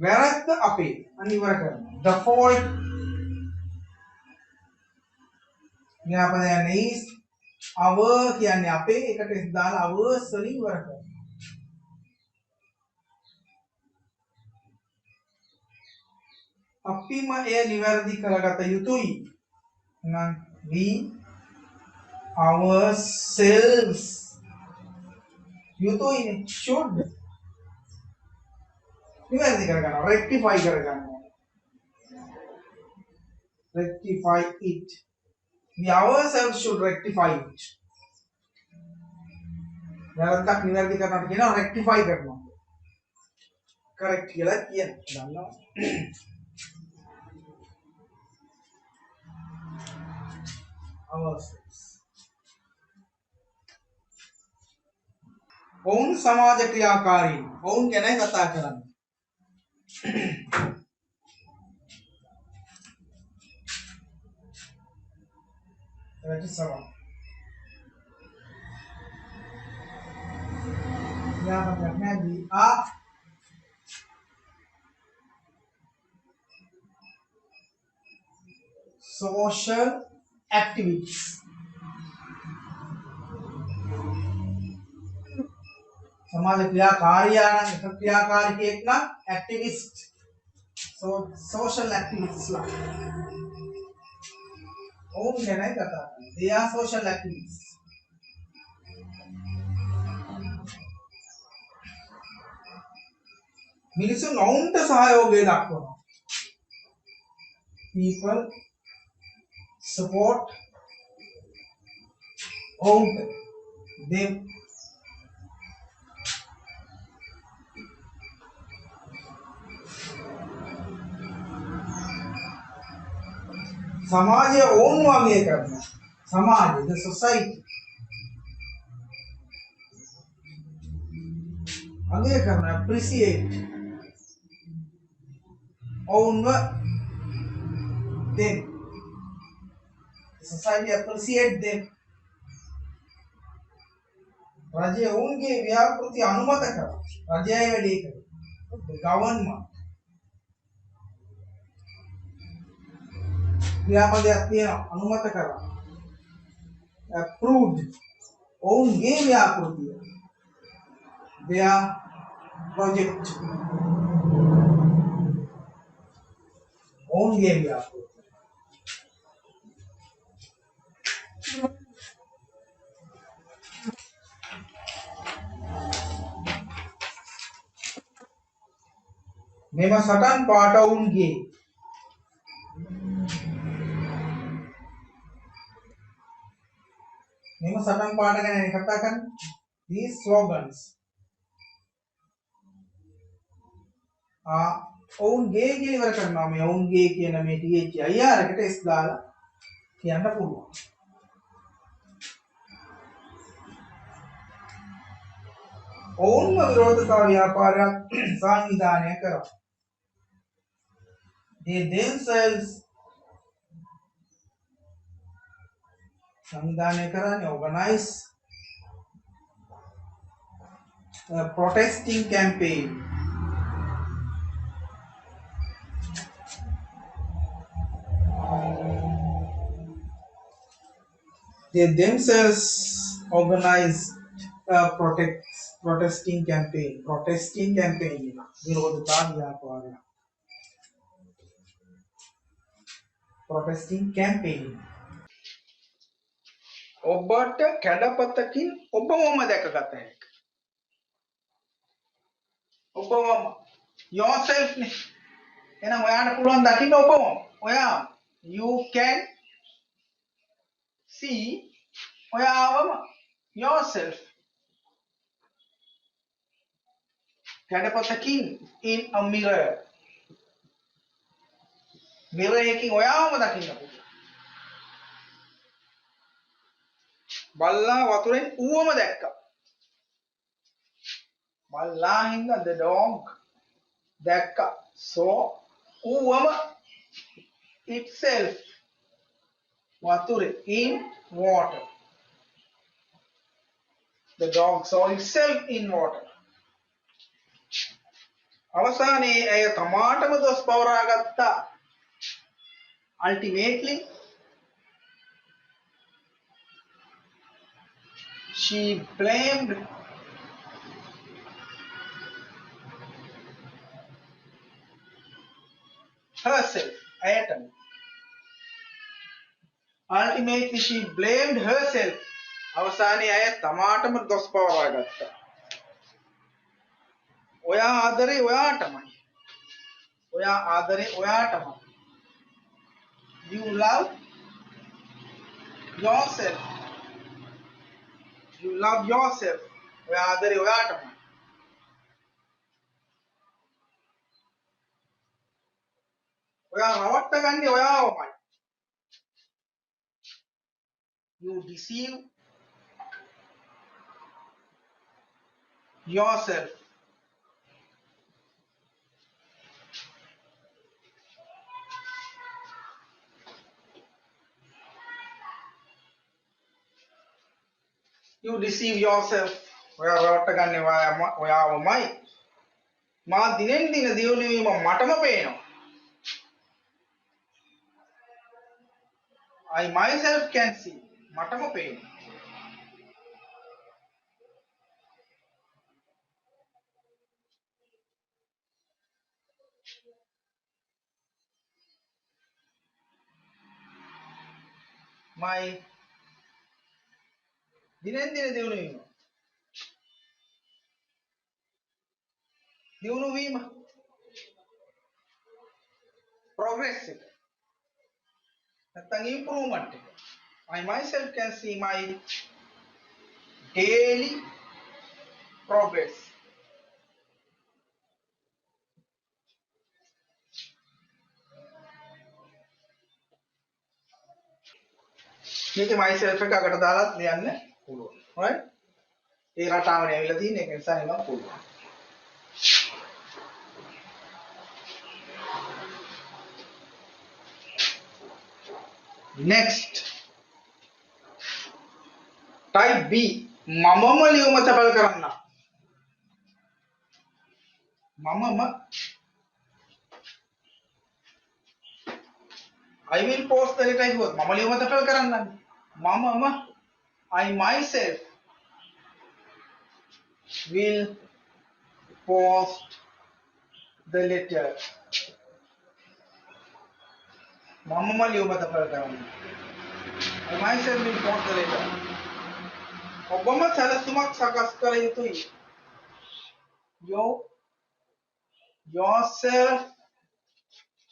වැරද්ද අපේ අනිවාර්ය කරනවා. The fault ක්‍රියාපදයන් is our කියන්නේ අපේ එකට දාලා ours වලින් ඉවර කරනවා. අපිම එය නිවැරදි කරගත යුතුයි. එහෙනම් we ourselves යුතුයිනේ should නිවැරදි කරගන්නවා. rectify කරගන්නවා. rectify it. We ourselves should rectify it. වැරද්දක් නිවැරදි කරනකොට කියනවා rectify කරනවා. correct කියලා කියන්නේ. දන්නවා. ourselves. ඔවුන් සමාජ ක්‍රියාකාරීන්. ඔවුන් ගැනයි කතා කරන්නේ. That is all. यहाँ पर रखना है we are social activists. समाज क्रियाकारी एक ना एक्टिविस्ट. So social activists ला. ओम क्या नहीं करता. They are social activists. මිනිසුන් ඔවුන්ට සහයෝගය දක්වනවා. People support ඔවුන්ට them. समाज ओन अगे करना समाज द सोसाइटी अगे करना appreciate own them society appreciate them රජය ඔවුන්ගේ ව්‍යාපෘති අනුමත කරා රජයයි වැඩේ කරා the government ක්‍රියාපදයක් තියෙනවා අනුමත කරා approved ඔවුන්ගේ ව්‍යාපෘතිය their project ඔවුන්ගේ ව්‍යාපෘතිය මෙම සටන් පාට ඔවුන්ගේ මෙම සටන් පාට ගැන කතා කරන්නේ these slogans ඔවුන්ගේ කියලා ඉවර කරනවා මේ ඔවුන්ගේ කියන මේ THIR එකට S දාලා කියන්න පුළුවන් ඔවුන්ම විරෝධතා ව්‍යාපාරයක් සංවිධානය කරා they themselves संविधान कराने organize a protesting campaign they themselves organized a protesting campaign विरोधता व्यापार protesting campaign ඔබට කැඩපතකින් ඔබවම දැකගත හැකියි. ඔබවම yourself නේ. එහෙනම් ඔයාට පුළුවන් දකින්න ඔබවම. ඔයා you can see ඔයාවම yourself. කැඩපතකින් in a mirror. mirror එකකින් ඔයාවම දකින්න පුළුවන්. බල්ලා වතුරෙන් ඌවම දැක්කා. බල්ලා හින්දා the dog දැක්කා. so ඌවම itself වතුරේ in water. the dog saw itself in water. අවසානයේ ඇය තමාටම දොස් පවරා ගත්තා. ultimately she blamed herself. Ultimately she blamed herself. අවසානයේ අය තමාටම දොස් පවරා ගත්තා. ඔයා ආදරේ ඔයාටමයි. ඔයා ආදරේ ඔයාටමයි. You love yourself. You love yourself. ඔයා ආදරේ ඔයාටමයි. ඔයා රවට්ට ගන්නේ ඔයාවමයි. You deceive yourself. You deceive yourself. ඔයා රවට්ට ගන්නේ ඔයාවමයි. මා දිනෙන් දින දියුණු වීම මටම පේනවා. I myself can see. මටම පේනවා. My දිනෙන් දින දියුණු වීම. දියුණු වීම. progress එක. නැත්නම් improvement එක. I myself can see my daily progress. මේක myself එක අකට දාලාත් ලියන්න පුළුවන්. right? ඒ රටාවනේ ඇවිල්ලා තියෙන එක නිසා එනවා පුළුවන්. next type B මමම ලියුම තැපල් කරන්න. මමම I will post the letter කිව්වොත් මම ලියුම තැපල් කරන්න. මමම I myself will post the letter. මමම ලියුම තැපල් කරන්න. I myself will post the letter. ඔබම සැලසුමක් සකස් කළ යුතුයි. yourself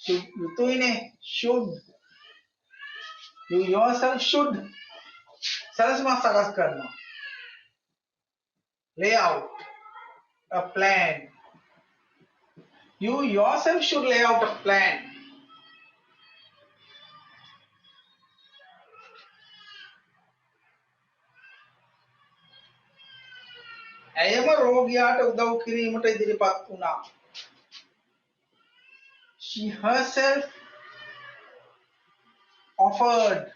should යුතුයිනේ should you yourself should සැලසුමක් සකස් කරනවා. layout a plan. You yourself should lay out a plan. ඇයම රෝගියාට උදව් කිරීමට ඉදිරිපත් වුණා. She herself offered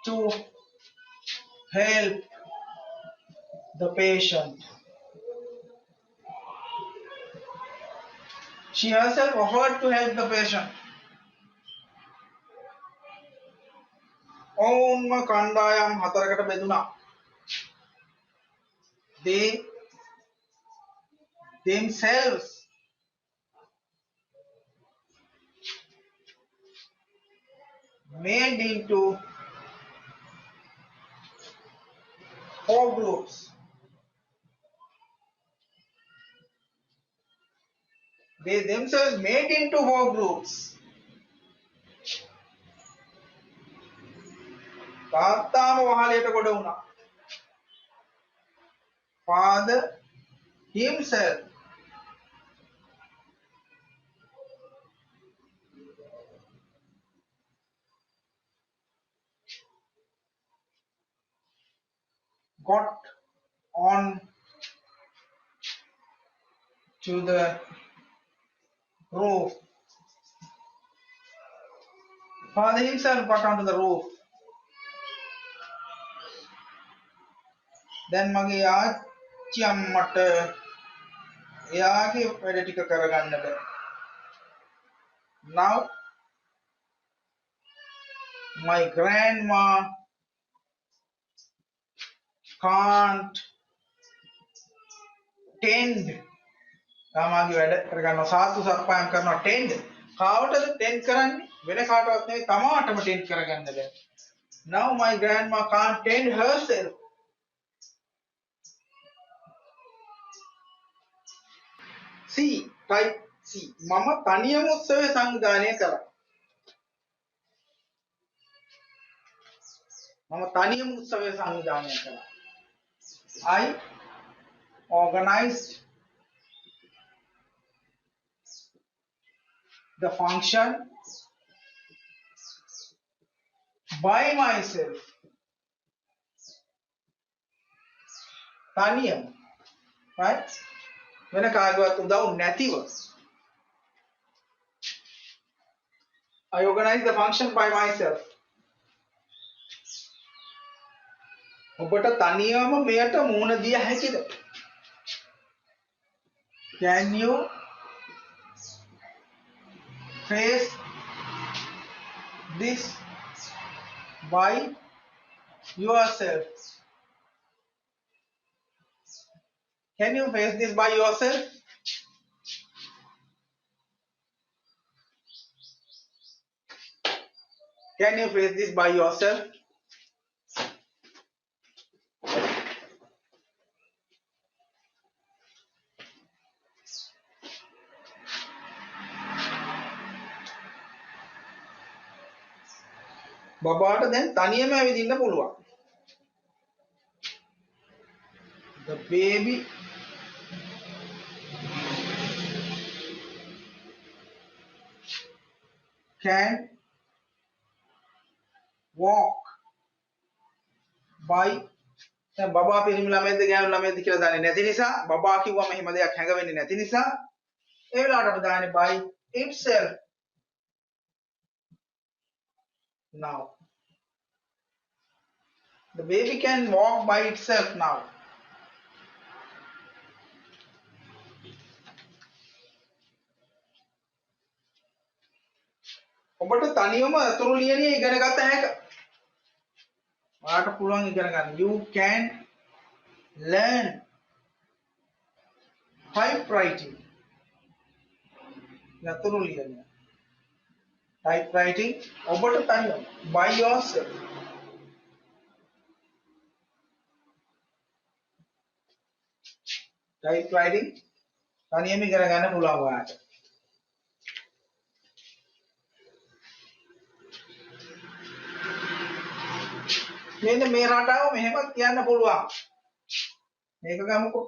to help the patient. She herself offered to help the patient. ඔවුන්ම කණ්ඩායම් හතරකට බෙදුණා. They themselves made into 4 groups. They themselves made into 4 groups. තාත්තාම වහලයට ගොඩ වුණා. Father himself got on to the roof. Father himself got onto the roof. Then මගේ ආච්චි අම්මට එයාගේ වැඩ ටික කරගන්න බැහැ. Now my grandma can't tend. තමගේ වැඩ කරගන්නවා සාතු සප්පායම් කරනවා tend. කාවටද tend කරන්නේ? වෙන කාටවත් නෙවෙයි තමාටම tend කරගන්න බැහැ. Now my grandma can't tend herself. C type C මම තනියම උත්සවය සංවිධානය කරා. මම තනියම උත්සවය සංවිධානය කරා. I organized the function by myself. තනියම. right? වෙන කාගවත් උදව් නැතිව. I organized the function by myself. ඔබට තනියම මෙයට මුහුණ දිය හැකිද? Can you face this by yourself? Can you face this by yourself? Can you face this by yourself? බබාට දැන් තනියම ඇවිදින්න පුළුවන්. The baby can walk by දැන් බබා පිරිමි ළමයිද ගෑනු ළමයිද කියලා දන්නේ නැති නිසා බබා කිව්වම එහෙම දෙයක් හැඟවෙන්නේ නැති නිසා ඒ වෙලාවට අපි දාන්නේ by itself. Now the baby can walk by itself now. ඔබට තනියම අතුරු ලියනිය ඉගෙන ගන්න හැක. ඔයාලට පුළුවන් ඉගෙන ගන්න. You can learn typewriting. අතුරු ලියනිය. Typewriting ඔබට තනියම by yourself. Typewriting තනියම ඉගෙන ගන්න පුළුවන් ඔයාලට. මෙන්න මේ රටාව මෙහෙමත් කියන්න පුළුවන්. මේක ගමුකෝ.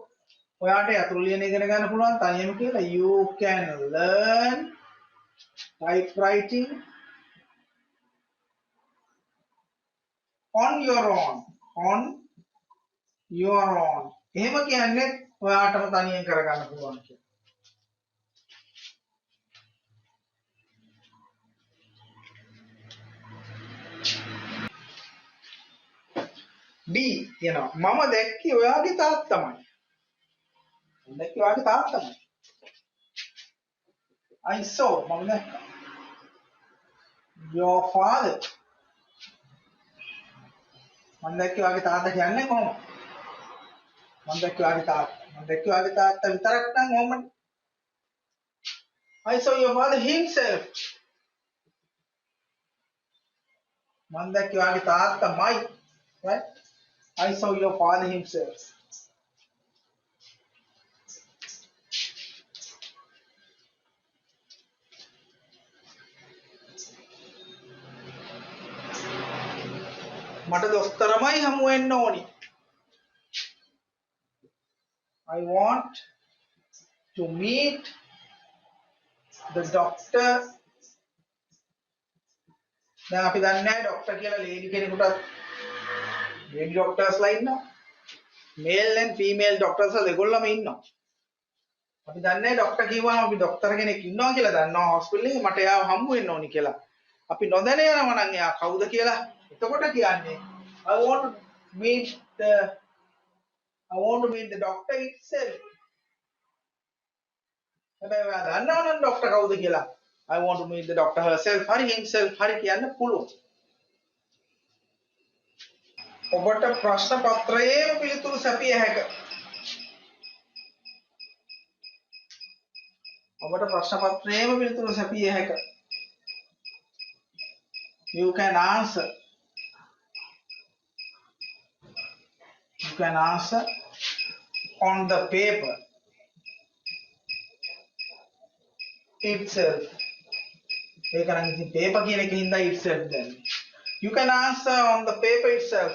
ඔයාට අතුරු ලියන ඉගෙන ගන්න පුළුවන් තනියම කියලා. You can learn typewriting on your own. On your own. එහෙම කියන්නේ ඔයාටම තනියෙන් කරගන්න පුළුවන් කියලා. B කියනවා මම දැක්කේ ඔයාගේ තාත්තමයි. මම දැක්කේ ඔයාගේ තාත්තමයි. I saw මම දැක්කා. Your father. මම දැක්කේ ඔයාගේ තාත්තා කියන්නේ කොහොමද? මම දැක්කේ ඔයාගේ තාත්තා. මම දැක්කේ ඔයාගේ තාත්තා විතරක් නම් කොහොමද? I saw your father himself. මම දැක්කේ ඔයාගේ තාත්තමයි. Right? I saw your father himself. මට දොස්තරමයි හමු වෙන්න ඕනි. I want to meet the doctor. දැන් අපි දන්නේ නැහැ ડોක්ටර් කියලා ලේඩි කෙනෙකුට ලේඩි ડોක්ටර්ස්ලා ඉන්නවා. මේල් and ෆීමේල් ડોක්ටර්ස්ලා දෙකොල්ලම ඉන්නවා. අපි දන්නේ නැහැ ડોක්ටර් කිව්වම අපි ડોක්ටර් කෙනෙක් ඉන්නවා කියලා දන්නවා හොස්පිටල් එකේ මට එයාව හම්බ වෙන්න ඕනි කියලා. අපි නොදැන යනවා නම් එයා කවුද කියලා එතකොට කියන්නේ I want to meet the doctor itself. හැබැයි ඔයා දන්නව නම් ડોක්ටර් කවුද කියලා I want to meet the doctor herself හරි himself හරි කියන්න පුළුවන්. ඔබට ප්‍රශ්න පත්‍රයේම පිළිතුරු සැපිය හැක. ඔබට ප්‍රශ්න පත්‍රයේම පිළිතුරු සැපිය හැක. You can answer. You can answer on the paper itself. ඒක නම් ඉතින් paper කියන එකේ හින්දා itself දැන්. You can answer on the paper itself.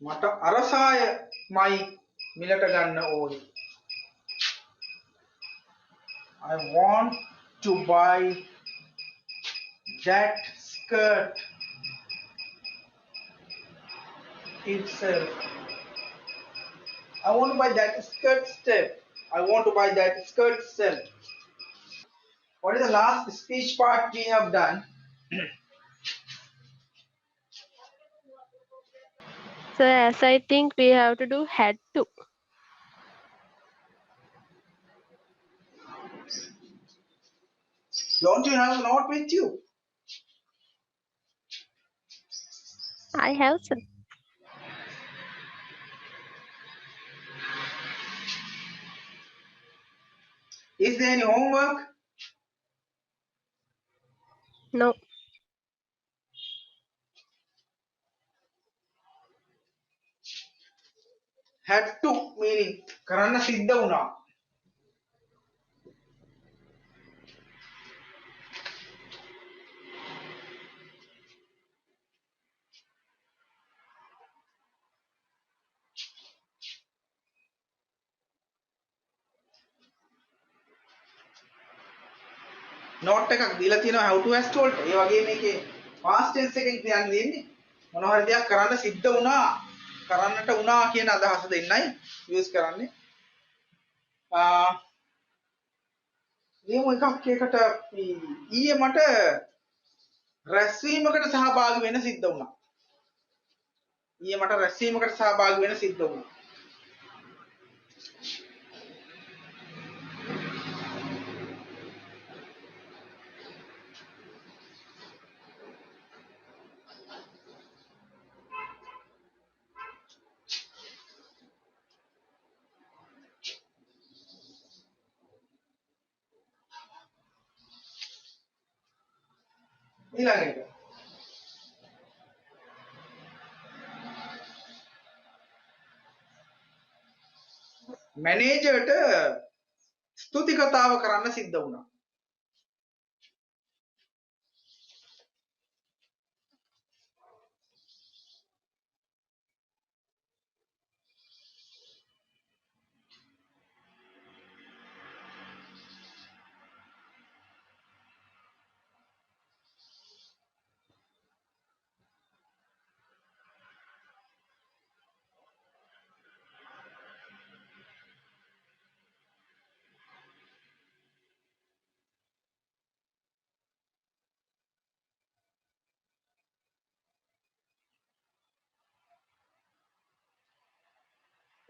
මට අරසායමයි මිලට ගන්න ඕනි. I want to buy that skirt itself. I want to buy that skirt itself. I want to buy that skirt itself. What is the last speech part we have done? So as I think we have to do had to. Don't you have a note with you? I have some. Is there any homework? No. Had to meaning කරන්න සිද්ධ වුණා. note එකක් දීලා තියෙනවා how to ask වලට. ඒ වගේ මේකේ past tense එකෙන් කියන්න දෙන්නේ මොනවා හරි දෙයක් කරන්න සිද්ධ වුණා, කරන්නට වුණා කියන අදහස දෙන්නයි use කරන්නේ. ලියමු එකක් එකට ඊයේ මට රැස්වීමකට සහභාගී වෙන්න සිද්ධ වුණා. ඊයේ මට රැස්වීමකට සහභාගී වෙන්න සිද්ධ වුණා. ඊළඟ එක. මැනේජර්ට ස්තුති කතාව කරන්න සිද්ධ වුණා.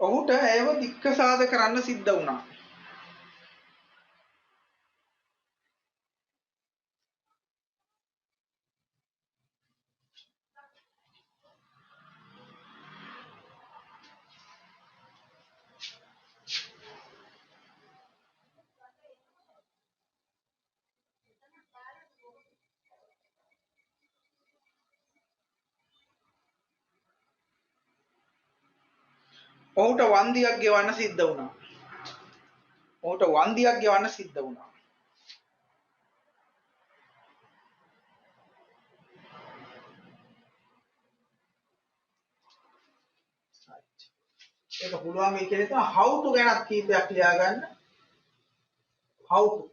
ඔහුට ඇයව දික්කසාද කරන්න සිද්ධ වුණා. ඔහුට වන්දියක් ගෙවන්න සිද්ධ වුණා. ඔහුට වන්දියක් ගෙවන්න සිද්ධ වුණා. ඒක පුළුවන් මේ කියන්නේ තමයි how to ගැනත් කීපයක් ලියා ගන්න. how to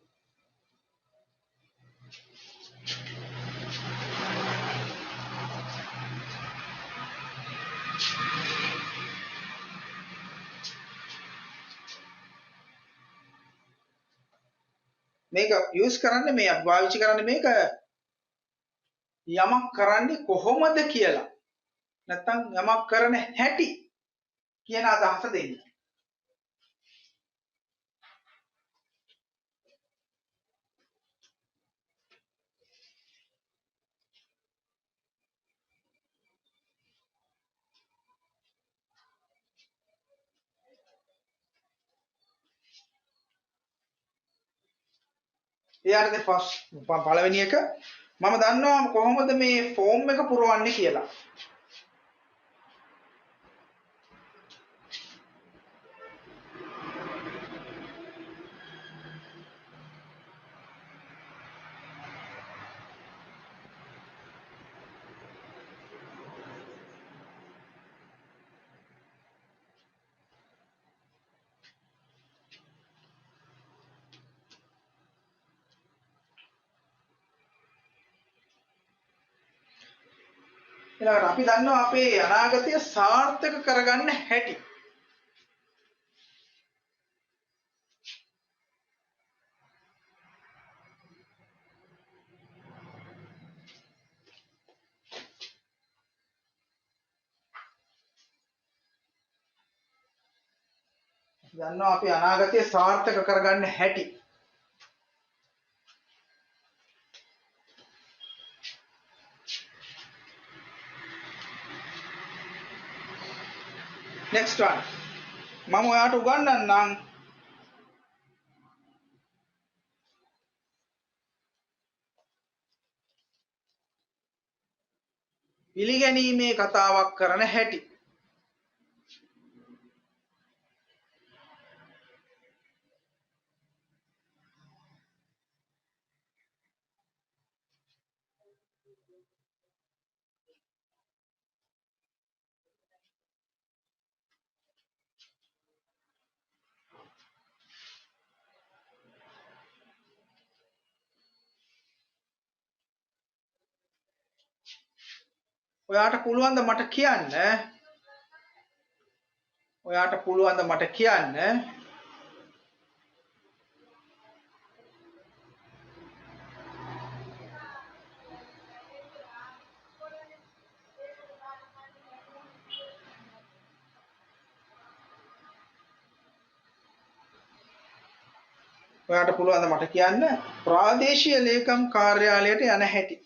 මේක use කරන්නේ මේ අපි පාවිච්චි කරන්නේ මේක යමක් කරන්නේ කොහොමද කියලා. නැත්තම් යමක් කරන හැටි කියන අදහස දෙන්න. ඊයරද පළවෙනි එක මම දන්නවා කොහොමද මේ ෆෝම් එක පුරවන්නේ කියලා. ඊළඟට අපි දන්නවා අපේ අනාගතය සාර්ථක කරගන්න හැටි. දන්නවා අපි අනාගතය සාර්ථක කරගන්න හැටි. next one මම ඔයාට උගන්වන්නම් පිළිගැනීමේ කතාවක් කරන හැටි. ඔයාට පුළුවන් ද මට කියන්න? ඔයාට පුළුවන් ද මට කියන්න? ඔයාට පුළුවන් ද මට කියන්න ප්‍රාදේශීය ලේකම් කාර්යාලයට යන හැටි?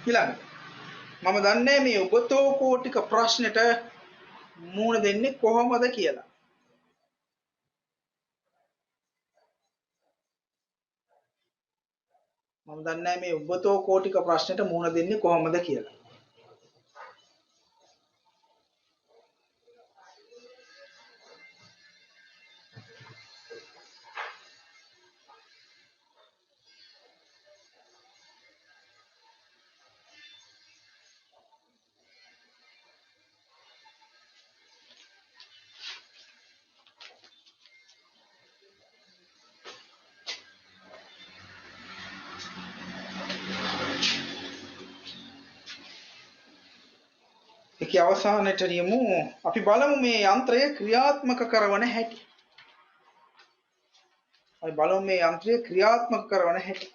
ඊළඟ මම දන්නේ මේ උගතෝ කෝටික ප්‍රශ්නෙට මුහුණ දෙන්නේ කොහොමද කියලා. මම දන්නේ මේ උගතෝ කෝටික ප්‍රශ්නෙට මුහුණ දෙන්නේ කොහොමද කියලා. ඒකේ අවසානයට යමු. අපි බලමු මේ යන්ත්‍රය ක්‍රියාත්මක කරන හැටි. අපි බලමු මේ යන්ත්‍රය ක්‍රියාත්මක කරන හැටි.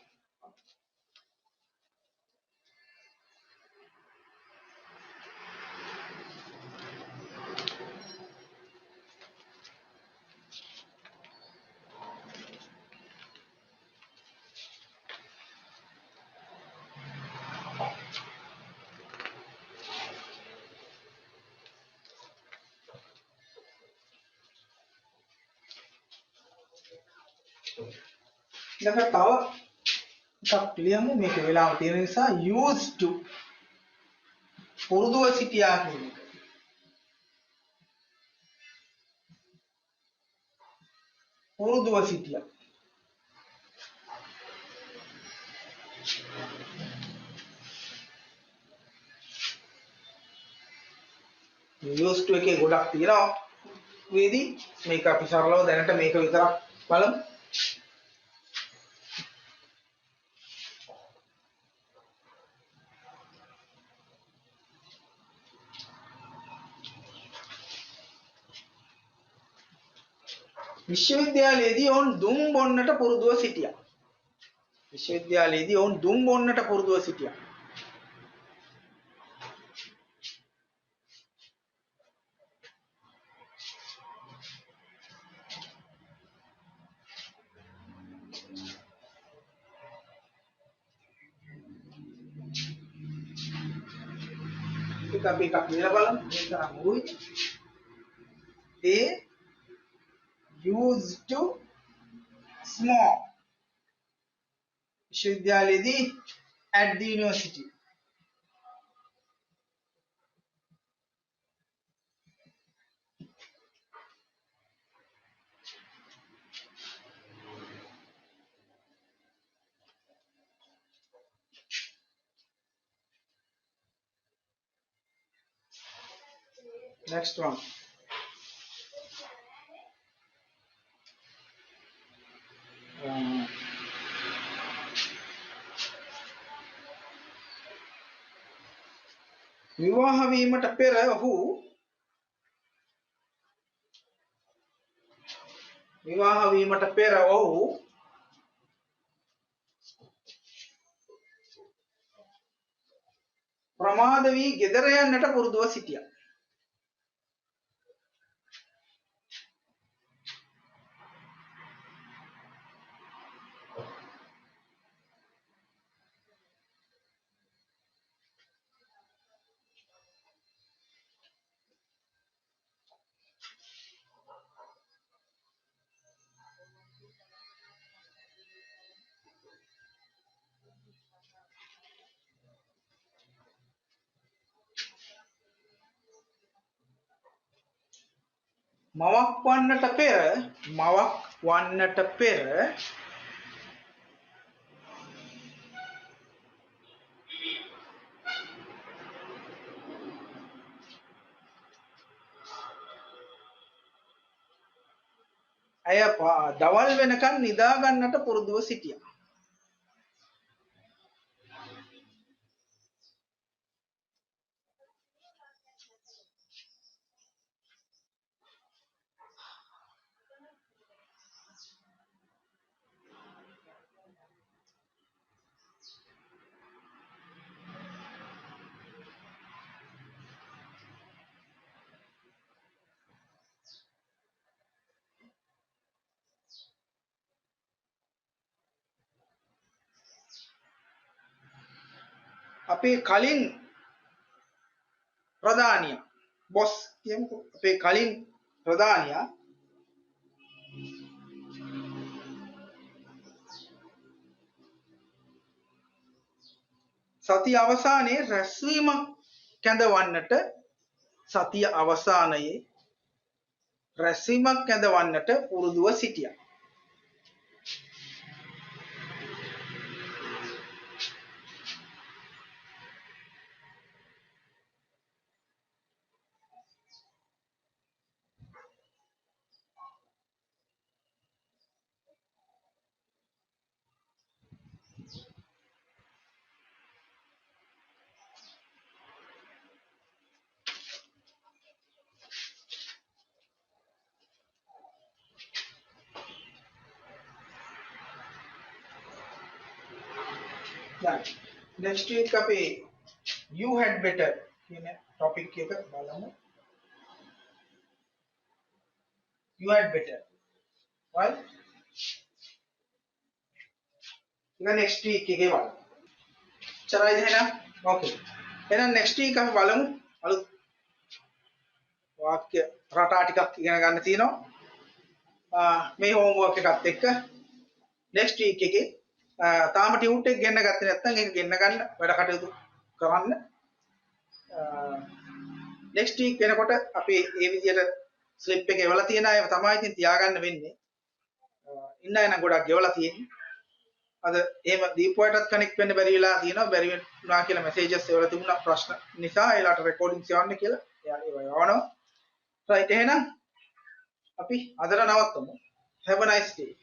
ඊළඟට තව එකක් ලියමු. මේක වෙලාව තියෙන නිසා used to පුරුදුව සිටියා කියන එක. පුරුදුව සිටියා. used to එකේ ගොඩක් තියෙනවා. වේදී මේක අපි සරලව දැනට මේක විතරක් බලමු. විශ්වවිද්‍යාලයේදී ඔවුන් දුම් බොන්නට පුරුදුව සිටියා. විශ්වවිද්‍යාලයේදී ඔවුන් දුම් බොන්නට පුරුදුව සිටියා. ඒක අපි එකක් ලියලා බලමු. මේක අමුයි. They used to smoke. विश्वविद्यालयेदी at the university. Next one. විවාහ වීමට පෙර ඔහු ප්‍රමාද වී ගෙදර යන්නට පුරුදුව සිටියා. මවක් වන්නට පෙර වන්නට පෙර අය දවල් වෙනකන් නිදා ගන්නට පුරුදුව සිටියා. අපේ කලින් ප්‍රධානියා බොස් කියමුකෝ අපේ කලින් ප්‍රධානියා සතිය අවසානයේ රැස්වීමක් කැඳවන්නට සතිය අවසානයේ රැස්වීමක් කැඳවන්නට පුරුදුව සිටියා. Next week අපේ you had better කියන topic එක බලමු. You had better. Right? ඉතින් next week එකේ බලමු. චරයිද එහෙනම්? Okay. එහෙනම් next week අපි බලමු අලුත් වාක්‍ය රටා ටිකක් ඉගෙන ගන්න තියෙනවා. මේ homework එකත් එක්ක next week එකේ තාම ටියුට් එක ගෙන්න ගත්තේ නැත්නම් ඒක ගෙන්න ගන්න වැඩ කටයුතු කරන්න. next week වෙනකොට අපි මේ විදියට slip එක එවලා තියෙන අය තමයි ඉතින් තියාගන්න වෙන්නේ. ඉන්න අය නම් ගොඩක් ගෙවලා තියෙන්නේ. අද එහෙම දීපුවටත් කනෙක්ට් වෙන්න බැරි වෙලා තියෙනවා. බැරි වුණා කියලා මැසේජස් එවලා තිබුණා ප්‍රශ්න නිසා ඒලාට රෙකෝඩින්ග්ස් යවන්න කියලා. එයා ඒව යවනවා. right එහෙනම් අපි අදට නවත්තමු. have a nice day.